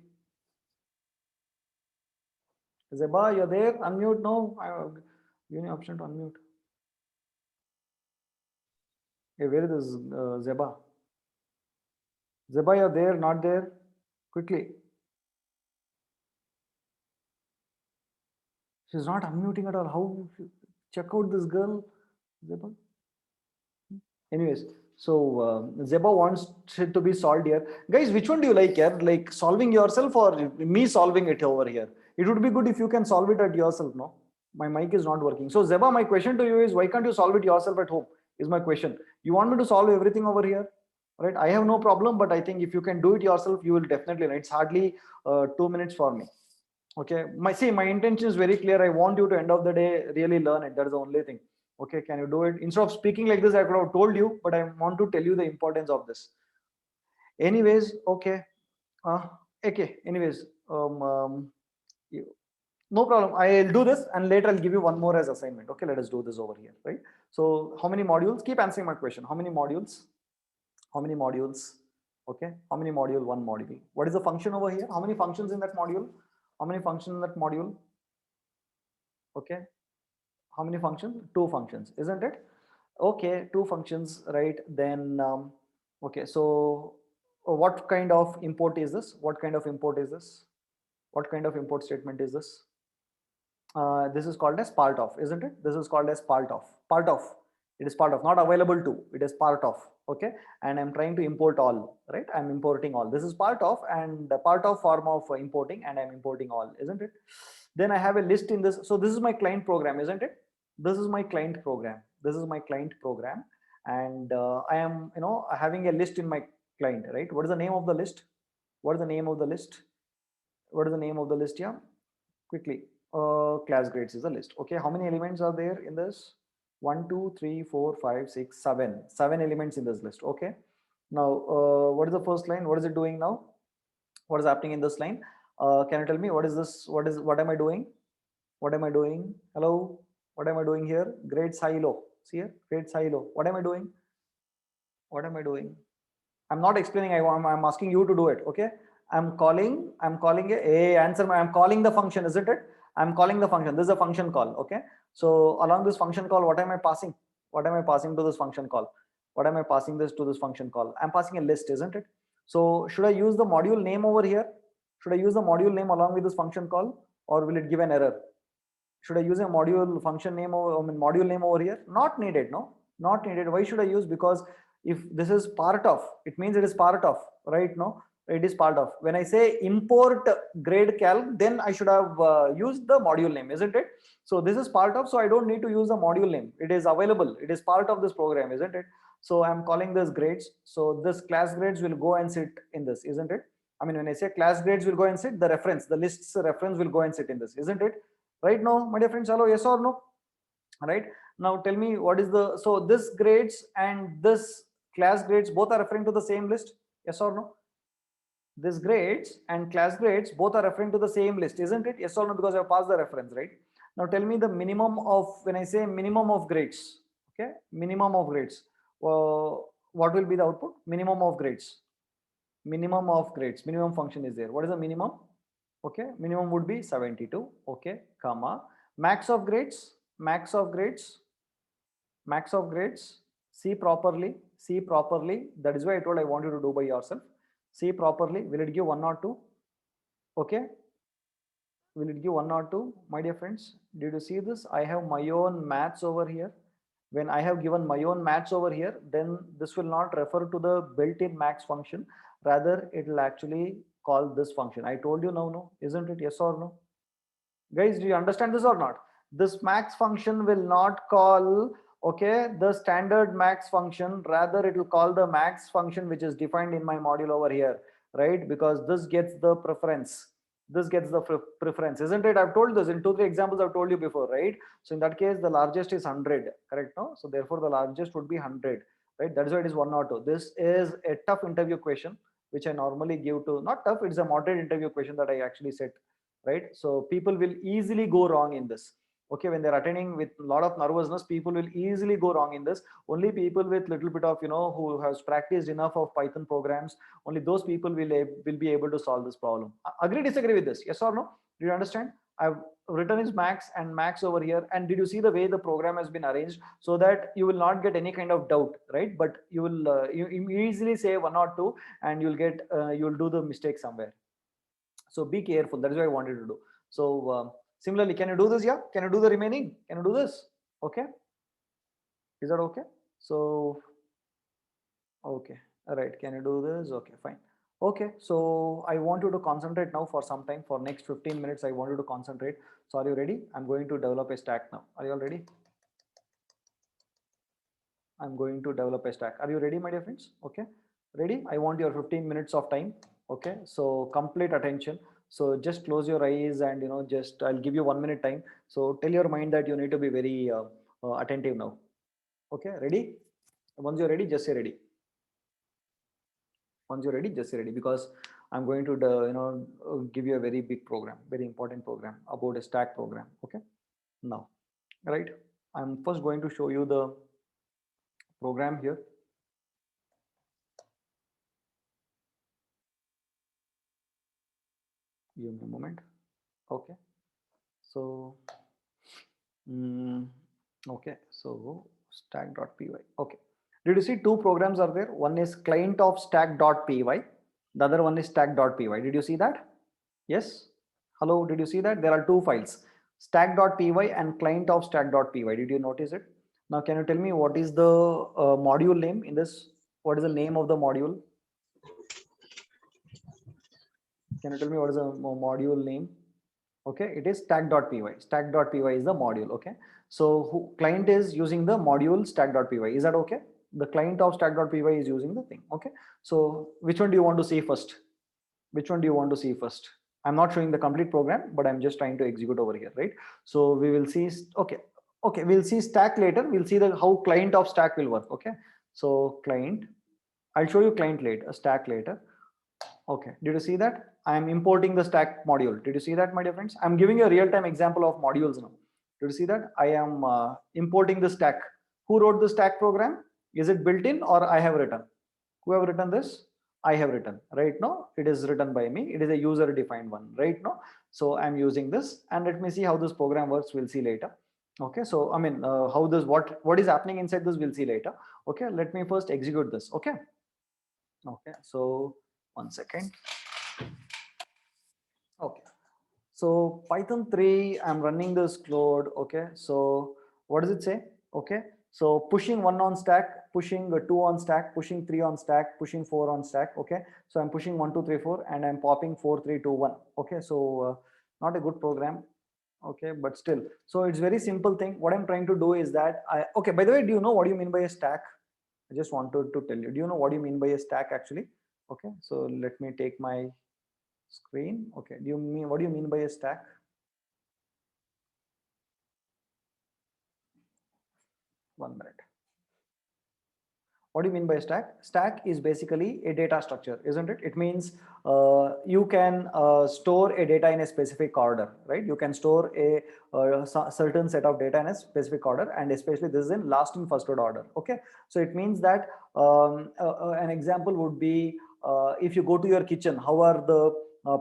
Zeba, you're there? Unmute, no. Give me option to unmute. Hey, where is this Zeba? Zeba, you're there, not there? Quickly. She's not unmuting at all. How? Check out this girl, Zeba. Anyways, so Zeba wants it to be solved here. Guys, which one do you like here? Like solving yourself or me solving it over here? It would be good if you can solve it at yourself, no? My mic is not working. So Zeba, my question to you is, why can't you solve it yourself at home? Is my question. You want me to solve everything over here? Right? I have no problem, but I think if you can do it yourself, you will definitely. It's hardly 2 minutes for me. Okay. My intention is very clear. I want you to end of the day really learn it. That is the only thing. Okay, can you do it? Instead of speaking like this, I could have told you, but I want to tell you the importance of this. Anyways, okay. Okay. Anyways, no problem. I'll do this and later I'll give you one more as assignment. Okay, let us do this over here, right? So how many modules? Keep answering my question. How many modules? How many modules? Okay, how many module? One module. What is the function over here? How many functions in that module? How many functions in that module? Okay, how many functions? Two functions, isn't it? Okay, two functions, right? Then okay, so what kind of import is this? What kind of import is this? What kind of import statement is this? This is called as part of, isn't it? This is called as part of. Part of. It is part of, not available to. It is part of. Okay, and I'm trying to import all, right? I'm importing all. This is part of, and the part of form of importing, and I'm importing all, isn't it? Then I have a list in this. So this is my client program, isn't it? This is my client program. This is my client program, and I am, having a list in my client, right? What is the name of the list? What is the name of the list? What is the name of the list? Yeah, quickly. Class grades is the list. Okay, how many elements are there in this? 1 2 3 4 5 6 7 elements in this list. Okay, now what is the first line? What is it doing now? What is happening in this line? Can you tell me what is this? What am I doing? What am I doing? Hello, what am I doing here? Grades high low. See here, grades high low. What am I doing? What am I doing? I'm not explaining. I'm asking you to do it. Okay, I'm calling a answer. I'm calling the function, isn't it? I'm calling the function. This is a function call. Okay, so along this function call, what am I passing? What am I passing to this function call? What am I passing this to this function call? I'm passing a list, isn't it? So should I use the module name over here? Should I use the module name along with this function call, or will it give an error? Should I use a module function name or module name over here? Not needed. No, not needed. Why should I use? Because if this is part of, it means it is part of, right? No, it is part of. When I say import grade calc, then I should have used the module name, isn't it? So this is part of, so I don't need to use the module name. It is available. It is part of this program, isn't it? So I'm calling this grades. So this class grades will go and sit in this, isn't it? I mean, when I say class grades will go and sit, the reference, the list's reference will go and sit in this, isn't it? Right now, my dear friends, hello, yes or no? Right now, tell me what is the, so this grades and this class grades both are referring to the same list, yes or no? This grades and class grades both are referring to the same list, isn't it? Yes or no? Because I have passed the reference, right? Now tell me the minimum of, when I say minimum of grades, okay, minimum of grades, what will be the output? Minimum of grades. Minimum of grades, minimum function is there. What is the minimum? Okay, minimum would be 72. Okay, comma, max of grades, max of grades, max of grades. See properly, see properly. That is why I told I want you to do by yourself. See properly. Will it give 1 or 2? Okay, will it give 1 or 2? My dear friends, did you see this? I have my own maths over here. When I have given my own maths over here, then this will not refer to the built-in max function. Rather, it will actually call this function. I told you now, no, isn't it? Yes or no? Guys, do you understand this or not? This max function will not call, okay, the standard max function. Rather, it will call the max function which is defined in my module over here, right? Because this gets the preference. This gets the preference, isn't it? I've told this in 2-3 examples I've told you before, right? So in that case, the largest is 100, correct? No, so therefore the largest would be 100, right? That is why it is 1 or 2. This is a tough interview question which I normally give to, not tough, it's a moderate interview question that I actually set, right? So people will easily go wrong in this. Okay, when they're attending with a lot of nervousness, people will easily go wrong in this. Only people with little bit of, who has practiced enough of Python programs, only those people will be able to solve this problem. Agree, disagree with this? Yes or no? Do you understand? I've written is max and max over here, and did you see the way the program has been arranged so that you will not get any kind of doubt, right? But you will you easily say one or two, and you'll do the mistake somewhere. So be careful. That is what I wanted to do. So similarly, can you do this? Yeah, can you do the remaining? Can you do this? Okay, is that okay? So okay, all right, can you do this? Okay, fine. Okay, so I want you to concentrate now for some time. For next 15 minutes I want you to concentrate. So are you ready? I'm going to develop a stack now. Are you all ready? I'm going to develop a stack. Are you ready, my dear friends? Okay, ready? I want your 15 minutes of time. Okay, so complete attention. So just close your eyes, and just I'll give you 1 minute time. So tell your mind that you need to be very attentive now. Okay, ready? Once you're ready, just say ready. Once you're ready, just say ready, because I'm going to give you a very big program, very important program about a stack program. Okay, now, right, I'm first going to show you the program here. Give me a moment. Okay, so okay, so stack.py. Okay, did you see two programs are there? One is client of stack.py, the other one is stack.py. Did you see that? Yes, hello, did you see that? There are two files, stack.py and client of stack.py. Did you notice it? Now can you tell me what is the module name in this? What is the name of the module? Can you tell me what is the module name? Okay, it is stack.py. Stack.py is the module. Okay, so client is using the module stack.py. Is that okay? The client of stack.py is using the thing. Okay, so which one do you want to see first? Which one do you want to see first? I'm not showing the complete program, but I'm just trying to execute over here, right? So we will see. Okay, we'll see stack later. We'll see the how client of stack will work. Okay, so client, I'll show you client later, stack later. Okay, did you see that? I am importing the stack module. Did you see that, my dear friends? I'm giving you a real-time example of modules now. Did you see that? I am importing the stack. Who wrote the stack program? Is it built in or I have written? Who have written this? I have written. Right now, it is written by me. It is a user-defined one. Right now, so I'm using this, and let me see how this program works. We'll see later. Okay, so I mean, how this what is happening inside this? We'll see later. Okay, let me first execute this. Okay. Okay, so 1 second. Okay, so Python 3, I'm running this code. Okay, so what does it say? Okay, so pushing 1 on stack, pushing 2 on stack, pushing 3 on stack, pushing 4 on stack. Okay, so I'm pushing 1 2 3 4, and I'm popping 4 3 2 1. Okay, so not a good program. Okay, but still, so it's very simple thing. What I'm trying to do is that okay, by the way, do you know what you mean by a stack? I just wanted to tell you, do you know what you mean by a stack actually? Okay, so let me take my screen. Okay, what do you mean by a stack? One minute. What do you mean by stack? Stack is basically a data structure, isn't it? It means you can store a data in a specific order, right? You can store a certain set of data in a specific order, and especially this is in last in first order. Okay, so it means that an example would be if you go to your kitchen, how are the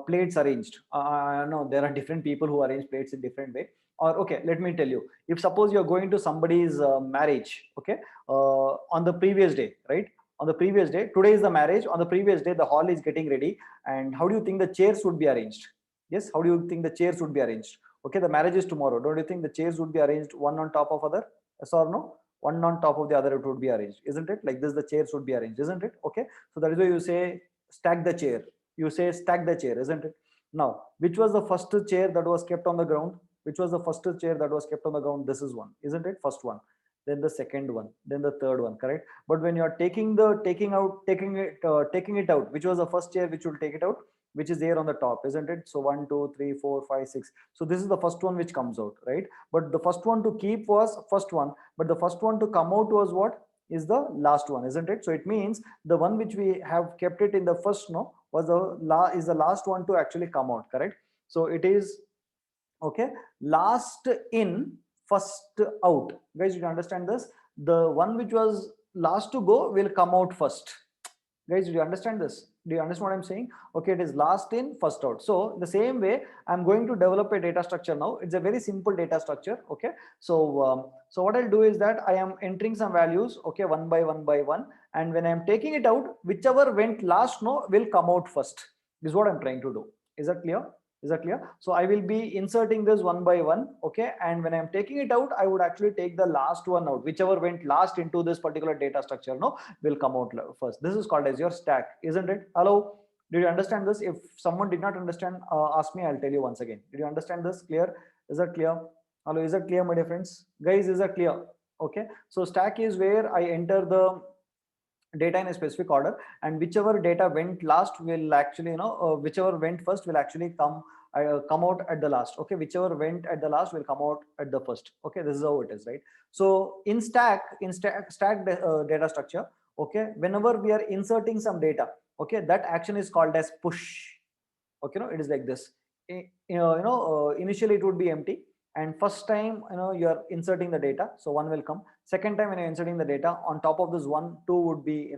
plates arranged? No, there are different people who arrange plates in different way. Or okay, let me tell you, if suppose you're going to somebody's marriage, okay, on the previous day, right? On the previous day, today is the marriage. On the previous day, the hall is getting ready. And how do you think the chairs would be arranged? Yes, how do you think the chairs would be arranged? Okay, the marriage is tomorrow. Don't you think the chairs would be arranged one on top of other? Yes or no? One on top of the other, it would be arranged, isn't it? Like this, the chairs would be arranged, isn't it? Okay, so that is why you say stack the chair. You say stack the chair, isn't it? Now, which was the first chair that was kept on the ground? Which was the first chair that was kept on the ground? This is one, isn't it? First one, then the second one, then the third one, correct? But when you're taking it out, which was the first chair which will take it out, which is there on the top, isn't it? So 1 2 3 4 5 6, so this is the first one which comes out, right? But the first one to keep was first one, but the first one to come out was what? Is the last one, isn't it? So it means the one which we have kept it in the first, no, was the last one to actually come out, correct? So it is Okay, last in, first out. Guys, you understand this? The one which was last to go will come out first. Guys, do you understand this? Do you understand what I'm saying? Okay, it is last in, first out. So the same way, I'm going to develop a data structure now. It's a very simple data structure. Okay, so what I'll do is that I am entering some values, okay, one by one, and when I'm taking it out, whichever went last no will come out first. This is what I'm trying to do. Is that clear? Is that clear? So I will be inserting this one by one, okay, and when I'm taking it out, I would actually take the last one out, whichever went last into this particular data structure no will come out first. This is called as your stack, isn't it? Hello, did you understand this? If someone did not understand, ask me, I'll tell you once again. Did you understand this? Clear? Is that clear? Hello, is that clear, my dear friends? Guys, is that clear? Okay, so stack is where I enter the data in a specific order, and whichever data went last will actually whichever went first will actually come out at the last. Okay, whichever went at the last will come out at the first. Okay, this is how it is, right? So in stack data structure, okay, whenever we are inserting some data, okay, that action is called as push. Okay, no, it is like this. Initially it would be empty, and first time you are inserting the data, so one will come. Second time when you're inserting the data, on top of this one, two would be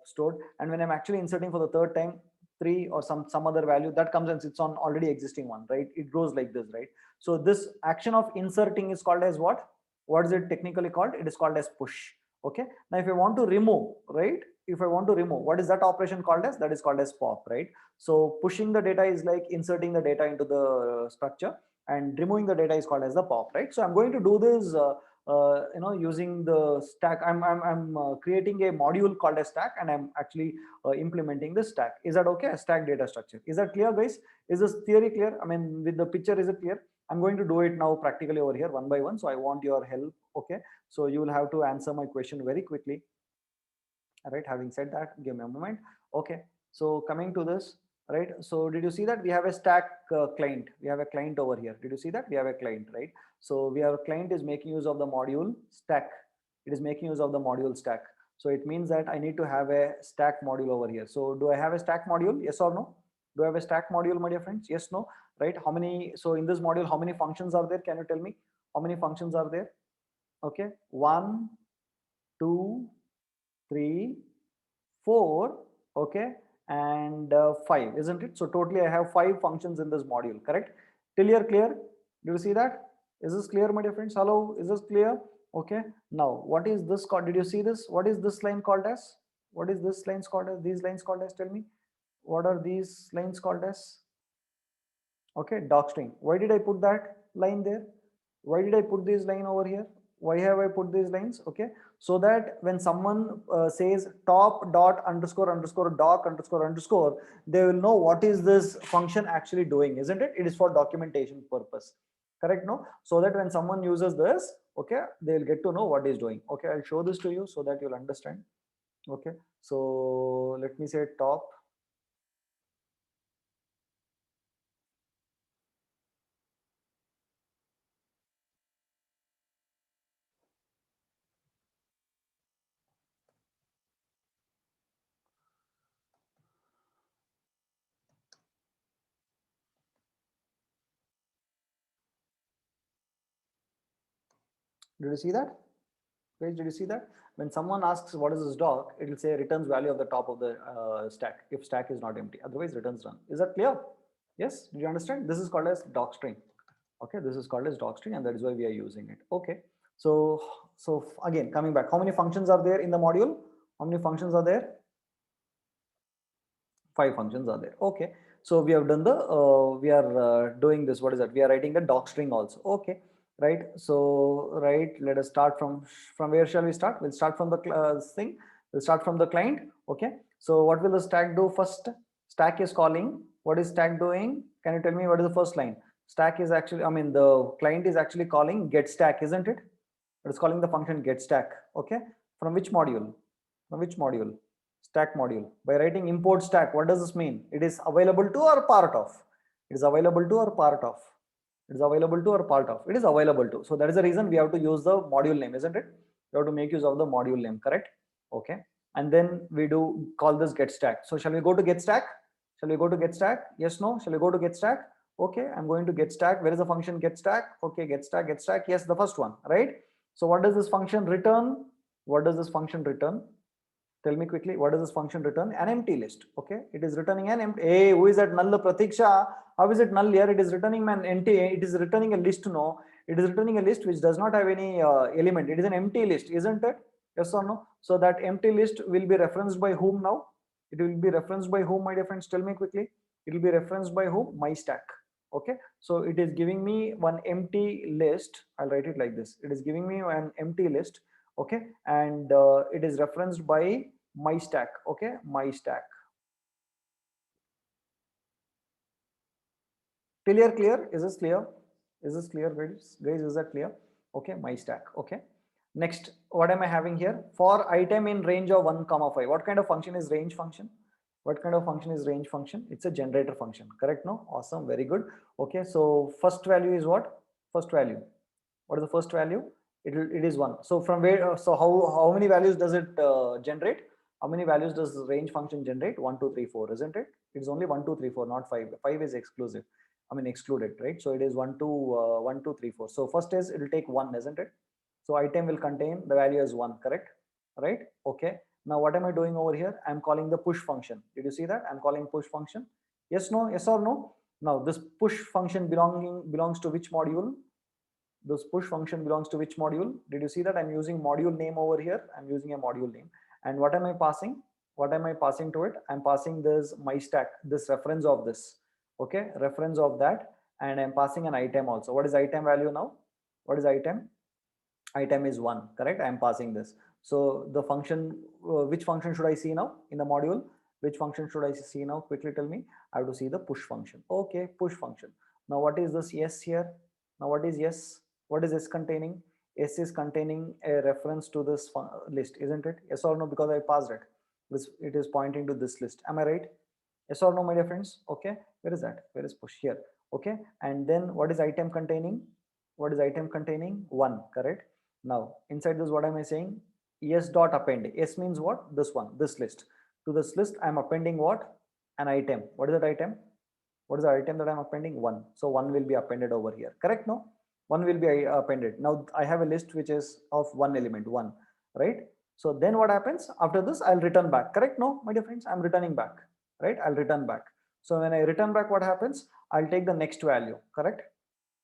stored, and when I'm actually inserting for the third time, three or some other value that comes and sits on already existing one, right? It goes like this, right? So this action of inserting is called as what is it technically called? It is called as push. Okay, now if I want to remove, right, if I want to remove, what is that operation called as? That is called as pop, right? So pushing the data is like inserting the data into the structure, and removing the data is called as the pop, right? So I'm going to do this using the stack. I'm creating a module called a stack, and I'm actually implementing the stack. Is that okay? A stack data structure. Is that clear, guys? Is this theory clear? I mean, with the picture, is it clear? I'm going to do it now practically over here one by one, so I want your help. Okay, so you will have to answer my question very quickly. All right, having said that, give me a moment. Okay, so coming to this, right? So did you see that we have a stack client? We have a client over here. Did you see that we have a client, right? So we have a client is making use of the module stack. It is making use of the module stack. So it means that I need to have a stack module over here. So do I have a stack module? Yes or no? Do I have a stack module, my dear friends? Yes, no, right? How many? So in this module, how many functions are there? Can you tell me how many functions are there? Okay, 1, 2, 3, 4, okay, and 5, isn't it? So totally I have 5 functions in this module, correct? Till here clear? Do you see that? Is this clear, my dear friends? Hello, is this clear? Okay, now what is this called? Did you see this? What is this line called as? What is this lines called as? These lines called as? Tell me, what are these lines called as? Okay, docstring. Why did I put that line there? Why did I put this line over here? Why have I put these lines? Okay, so that when someone says top dot underscore underscore doc underscore underscore, they will know what is this function actually doing, isn't it? It is for documentation purpose, correct? No, so that when someone uses this, okay, they will get to know what is doing. Okay, I'll show this to you so that you'll understand. Okay, so let me say top. Did you see that? Guys, did you see that? When someone asks what is this doc, it will say returns value of the top of the stack if stack is not empty. Otherwise, returns none. Is that clear? Yes. Did you understand? This is called as docstring. Okay, this is called as docstring, and that is why we are using it. Okay. So again, coming back, how many functions are there in the module? How many functions are there? 5 functions are there. Okay. So we have done the we are doing this. What is that? We are writing a docstring also. Okay, right? So right, let us start from where shall we start? We'll start from the thing. We'll start from the client. Okay, so what will the stack do first? Stack is calling. What is stack doing? Can you tell me what is the first line? Stack is actually, I mean, the client is actually calling get stack, isn't it? It is calling the function get stack. Okay, from which module? From which module? Stack module. By writing import stack, what does this mean? It is available to or part of? It is available to or part of? It is available to or part of? It is available to. So that is the reason we have to use the module name, isn't it? We have to make use of the module name, correct? Okay, and then we do call this get stack. So shall we go to get stack? Shall we go to get stack? Yes, no? Shall we go to get stack? Okay, I'm going to get stack. Where is the function get stack? Okay, get stack, get stack. Yes, the first one, right? So what does this function return? What does this function return? Tell me quickly, what does this function return? An empty list. Okay, it is returning an empty. Hey, who is that null Pratiksha? How is it null here? It is returning an empty. It is returning a list. No, it is returning a list which does not have any element. It is an empty list, isn't it? Yes or no? So that empty list will be referenced by whom now? It will be referenced by whom, my dear friends? Tell me quickly. It will be referenced by whom? My stack. Okay, so it is giving me one empty list. I'll write it like this. It is giving me an empty list. Okay, and it is referenced by my stack. Okay, my stack. Clear? Is this clear? Is this clear, guys? Is that clear? Okay, my stack. Okay. Next, what am I having here? For item in range of 1 comma 5. What kind of function is range function? What kind of function is range function? It's a generator function, correct? No? Awesome, very good. Okay, so first value is what? First value. What is the first value? It is 1. So from where, so how many values does it generate? How many values does the range function generate? 1, 2, 3, 4, isn't it? It's only 1, 2, 3, 4, not 5. 5 is exclusive. I mean excluded, right? So it is 1, 2, 1, 2, 3, 4. So first is, it will take 1, isn't it? So item will contain the value as 1, correct? Right? Okay. Now what am I doing over here? I'm calling the push function. Did you see that? I'm calling push function. Yes, no, yes or no? Now this push function belongs to which module? This push function belongs to which module? Did you see that? I'm using module name over here. I'm using a module name. And what am I passing? What am I passing to it? I'm passing this my stack, this reference of this. Okay, reference of that. And I'm passing an item also. What is item value now? What is item? Item is 1, correct? I'm passing this. So the function, which function should I see now in the module? Which function should I see now? Quickly tell me. I have to see the push function. Okay, push function. Now what is this yes here? Now what is yes? What is this containing? S is containing a reference to this list, isn't it? Yes or no? Because I passed it. It is pointing to this list. Am I right? Yes or no, my dear friends? Okay. Where is that? Where is push? Here. Okay. And then what is item containing? What is item containing? 1, correct? Now inside this, what am I saying? S dot append. S means what? This one, this list. To this list, I'm appending what? An item. What is that item? What is the item that I'm appending? 1. So 1 will be appended over here. Correct? No? 1 will be appended. Now I have a list which is of 1 element, 1, right? So then what happens? After this, I'll return back. Correct? No, my dear friends, I'm returning back, right? I'll return back. So when I return back, what happens? I'll take the next value. Correct?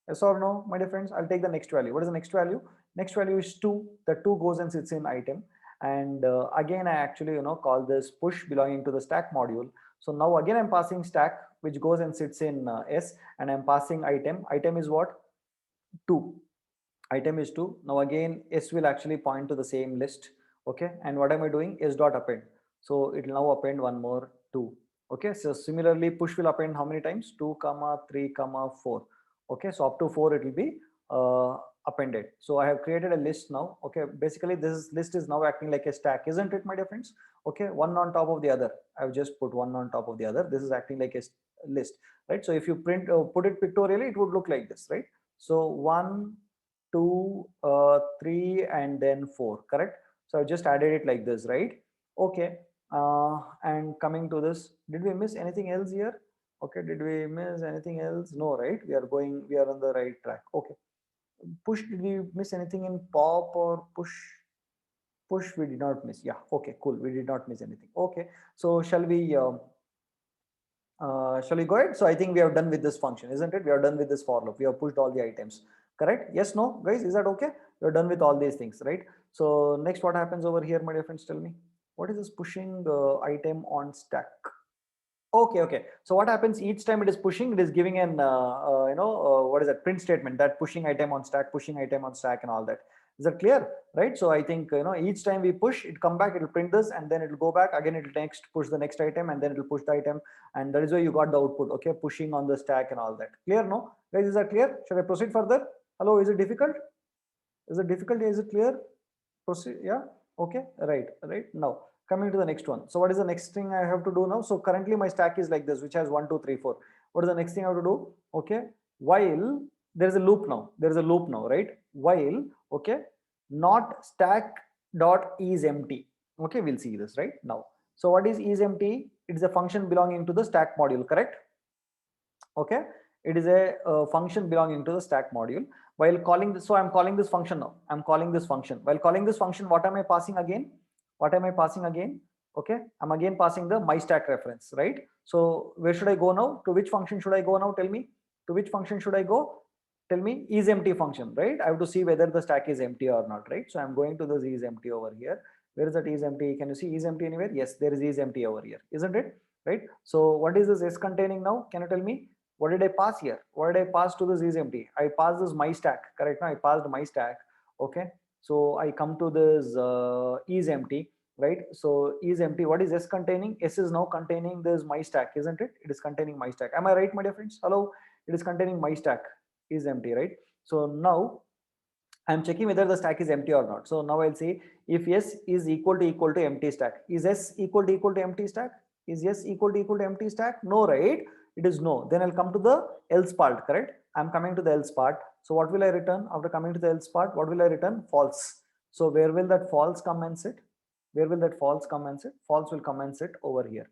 Yes or no, my dear friends? I'll take the next value. What is the next value? Next value is 2. The 2 goes and sits in item. And again, I actually, call this push belonging to the stack module. So now again, I'm passing stack, which goes and sits in S, and I'm passing item. Item is what? 2. Item is 2. Now again, S will actually point to the same list. Okay. And what am I doing? S dot append. So it will now append one more 2. Okay. So similarly, push will append how many times? 2, 3, 4. Okay. So up to 4, it will be appended. So I have created a list now. Okay. Basically, this list is now acting like a stack, isn't it, my dear friends? Okay. One on top of the other. I've just put one on top of the other. This is acting like a list, right? So if you put it pictorially, it would look like this, right? So 1, 2, 3, and then 4, correct? So I just added it like this, right? Okay. And coming to this, did we miss anything else here? Okay, did we miss anything else? No, right? We are on the right track. Okay. Push, did we miss anything in pop or push? Push, we did not miss. Yeah, okay, cool. We did not miss anything. Okay, so shall we go ahead? So I think we have done with this function, isn't it? We are done with this for loop. We have pushed all the items, correct? Yes, no, guys, is that okay? We're done with all these things, right? So next, what happens over here, my dear friends? Tell me, what is this pushing item on stack? Okay. So what happens each time it is pushing? It is giving an what is that print statement, that pushing item on stack, and all that. Is that clear? Right. So I think each time we push, it come back, it will print this, and then it will go back again. It will next push the next item, and then it will push the item, and that is why you got the output. Okay, pushing on the stack and all that. Clear? No, guys, is that clear? Should I proceed further? Hello, is it difficult? Is it difficult? Is it clear? Proceed. Yeah. Okay. Right. Now coming to the next one. So what is the next thing I have to do now? So currently my stack is like this, which has 1, 2, 3, 4. What is the next thing I have to do? Okay. While there is a loop now, right? While, okay, not stack dot is empty. Okay. We'll see this right now. So what is empty? It is a function belonging to the stack module, correct? Okay. It is a function belonging to the stack module. While calling this, so I'm calling this function now. I'm calling this function. While calling this function, what am I passing again? What am I passing again? Okay, I'm again passing the my stack reference, right? So where should I go now? To which function should I go now? Tell me. To which function should I go? Tell me. Is empty function, right? I have to see whether the stack is empty or not, right? So I'm going to this is empty over here. Where is that is empty? Can you see is empty anywhere? Yes, there is empty over here, isn't it? Right? So what is this is containing now? Can you tell me? What did I pass here? What did I pass to this is empty? I passed this my stack, correct? Now I passed my stack. Okay. So I come to this is empty, right? So is empty. What is S containing? S is now containing this my stack, isn't it? It is containing my stack. Am I right, my dear friends? Hello. It is containing my stack is empty, right? So now I'm checking whether the stack is empty or not. So now I'll say if S is equal to empty stack. Is S equal to empty stack? Is S equal to empty stack? No, right? It is no. Then I'll come to the else part, correct? I'm coming to the else part. So what will I return after coming to the else part? What will I return? False. So where will that false come and sit? Where will that false come and sit? False will come and sit over here.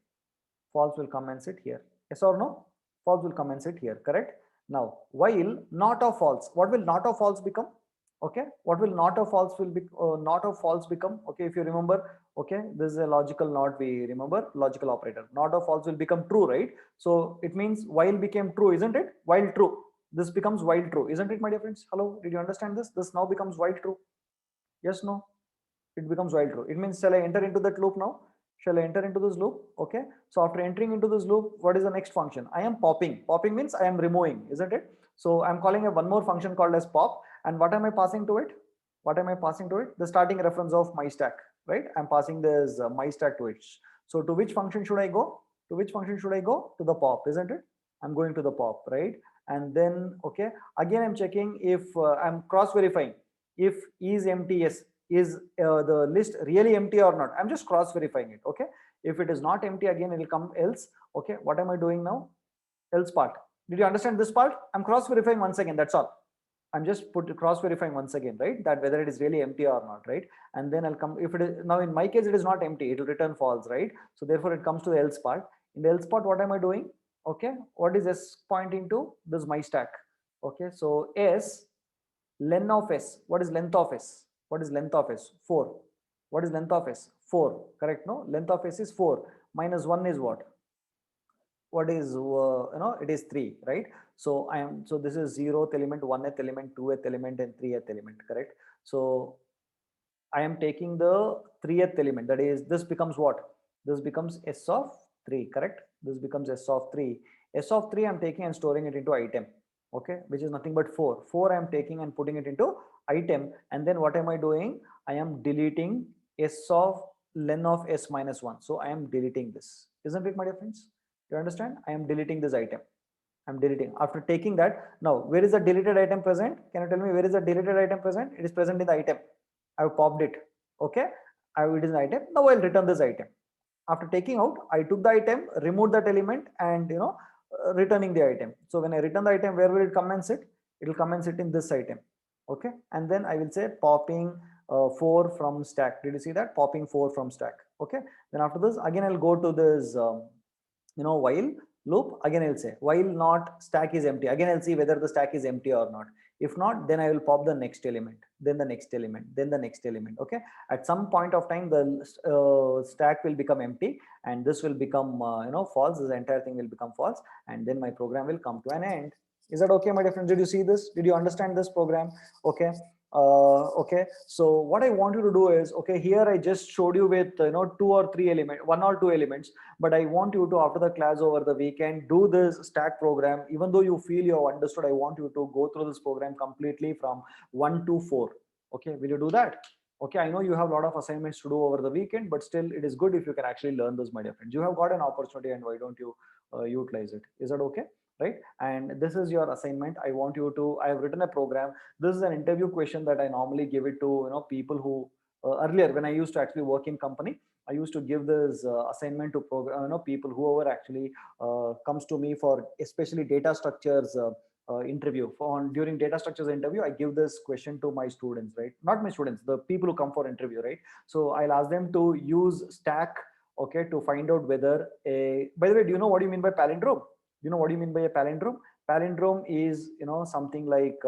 False will come and sit here. Yes or no? False will come and sit here, correct? Now, while not of false, what will not of false become? Okay, what will not of false will be not of false become? Okay, if you remember, okay, this is a logical not, we remember logical operator. Not of false will become true, right? So it means while became true, isn't it? While true, this becomes while true, isn't it, my dear friends? Hello, did you understand this? This now becomes while true. Yes, no, it becomes while true. It means, shall I enter into that loop now? Shall I enter into this loop? Okay, so after entering into this loop, what is the next function? I am popping. Popping means I am removing, isn't it? So I'm calling a one more function called as pop. And what am I passing to it? What am I passing to it? The starting reference of my stack, right? I'm passing this my stack to it. So to which function should I go? To which function should I go? To the pop, isn't it? I'm going to the pop, right? And then, okay, again I'm checking if I'm cross verifying if is empty, yes, is the list really empty or not. I'm just cross verifying it. Okay, if it is not empty, again it will come else. Okay, what am I doing now? Else part. Did you understand this part? I'm cross verifying once again, that's all. I'm just cross verifying once again, right? That whether it is really empty or not, right? And then I'll come, if it is now in my case it is not empty, it will return false, right? So therefore it comes to the else part. In the else part, what am I doing? Okay, what is S pointing to? This is my stack. Okay, so S len of S. What is length of S? What is length of S? 4. What is length of S? 4. Correct? No, length of S is 4. Minus 1 is what? What is it is 3, right? So I am, so this is 0th element, 1th element, 2th element, and 3th element, correct? So I am taking the 3th element, that is, this becomes what? This becomes S of 3, correct? This becomes S of 3. S of 3 I'm taking and storing it into item, okay, which is nothing but 4. 4 I'm taking and putting it into item, and then what am I doing? I am deleting S of len of S minus 1. So I am deleting this, isn't it, my dear friends? You understand? I am deleting this item. I'm deleting. After taking that, now where is the deleted item present? Can you tell me where is the deleted item present? It is present in the item. I've popped it. Okay, it is an item. Now I'll return this item. After taking out, I took the item, removed that element, and returning the item. So when I return the item, where will it come and sit? It will come and sit in this item. Okay, and then I will say popping 4 from stack. Did you see that? Popping 4 from stack. Okay, then after this, again I'll go to this while loop. Again I'll say while not stack is empty. Again I'll see whether the stack is empty or not. If not, then I will pop the next element, then the next element, then the next element. Okay, at some point of time the stack will become empty, and this will become false. This entire thing will become false, and then my program will come to an end. Is that okay, my dear friends? Did you see this? Did you understand this program? Okay. Okay, so what I want you to do is, okay, here I just showed you with 2 or 3 elements, 1 or 2 elements, but I want you to, after the class over the weekend, do this stack program. Even though you feel you have understood, I want you to go through this program completely from 1 to 4. Okay, will you do that? Okay, I know you have a lot of assignments to do over the weekend, but still it is good if you can actually learn this, my dear friends. You have got an opportunity, and why don't you utilize it? Is that okay? Right? And this is your assignment. I want you to, I have written a program. This is an interview question that I normally give it to people who earlier, when I used to actually work in company, I used to give this assignment to program people whoever actually comes to me for especially data structures interview. During data structures interview, I give this question to my students, right? Not my students, the people who come for interview, right? So I'll ask them to use stack, okay, to find out whether a, by the way, do you know what you mean by palindrome? You know what do you mean by a palindrome? Palindrome is, you know, something like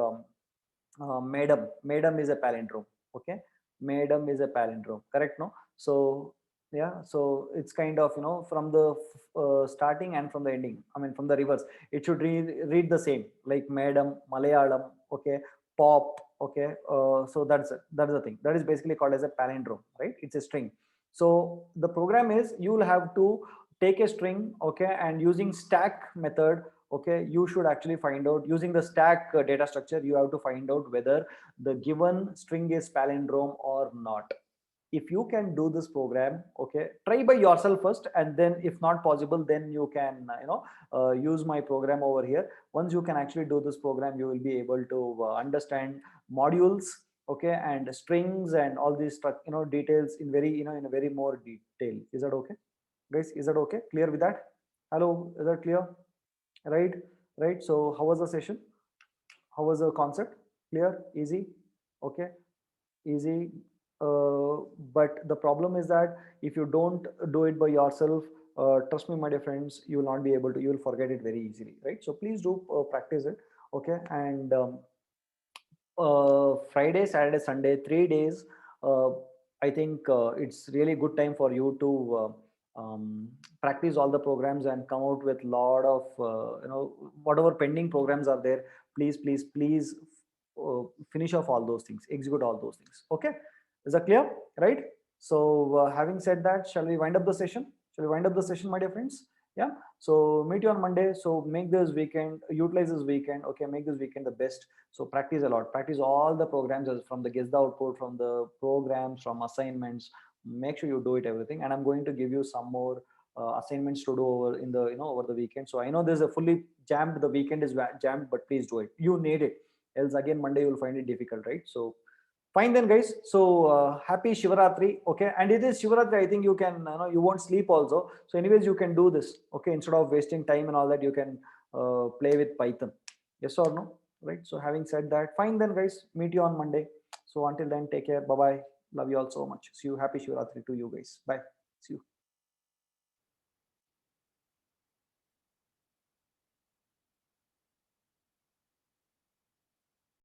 madam. Madam is a palindrome. Okay, madam is a palindrome. Correct? No. So yeah, so it's kind of, you know, from the starting and from the ending. I mean, from the reverse, it should read the same, like madam, Malayalam. Okay, pop. Okay, so that's the thing. That is basically called as a palindrome, right? It's a string. So the program is, you will have to take a string, okay, and using stack method, okay, you should actually find out, using the stack data structure, you have to find out whether the given string is palindrome or not. If you can do this program, okay, try by yourself first, and then if not possible, then you can use my program over here. Once you can actually do this program, you will be able to understand modules, okay, and strings and all these details in very, in a very more detail. Is that okay, guys? Is that okay? Clear with that? Hello, is that clear? Right, right. So how was the session? How was the concept? Clear? Easy? Okay, easy. But the problem is that if you don't do it by yourself, trust me, my dear friends, you will not be able to, you will forget it very easily, right? So please do practice it. Okay, and Friday, Saturday, Sunday, 3 days. Uh, I think it's really good time for you to practice all the programs and come out with lot of whatever pending programs are there. Please, please, please finish off all those things, execute all those things. Okay, is that clear? Right. So having said that, shall we wind up the session? Shall we wind up the session, my dear friends? Yeah. So meet you on Monday. So make this weekend, utilize this weekend. Okay, make this weekend the best. So practice a lot, practice all the programs, from the guess the output, from the programs, from assignments. Make sure you do it everything, and I'm going to give you some more assignments to do over in the, over the weekend. So I know there's a fully jammed, the weekend is jammed, but please do it, you need it, else again Monday you'll find it difficult, right? So fine then, guys. So happy Shivaratri. Okay, and it is Shivaratri, I think you can, you won't sleep also. So anyways, you can do this. Okay, instead of wasting time and all that, you can play with Python. Yes or no? Right. So having said that, fine then, guys, meet you on Monday. So until then, take care. Bye bye. Love you all so much. See you. Happy Shivaratri to you guys. Bye. See you.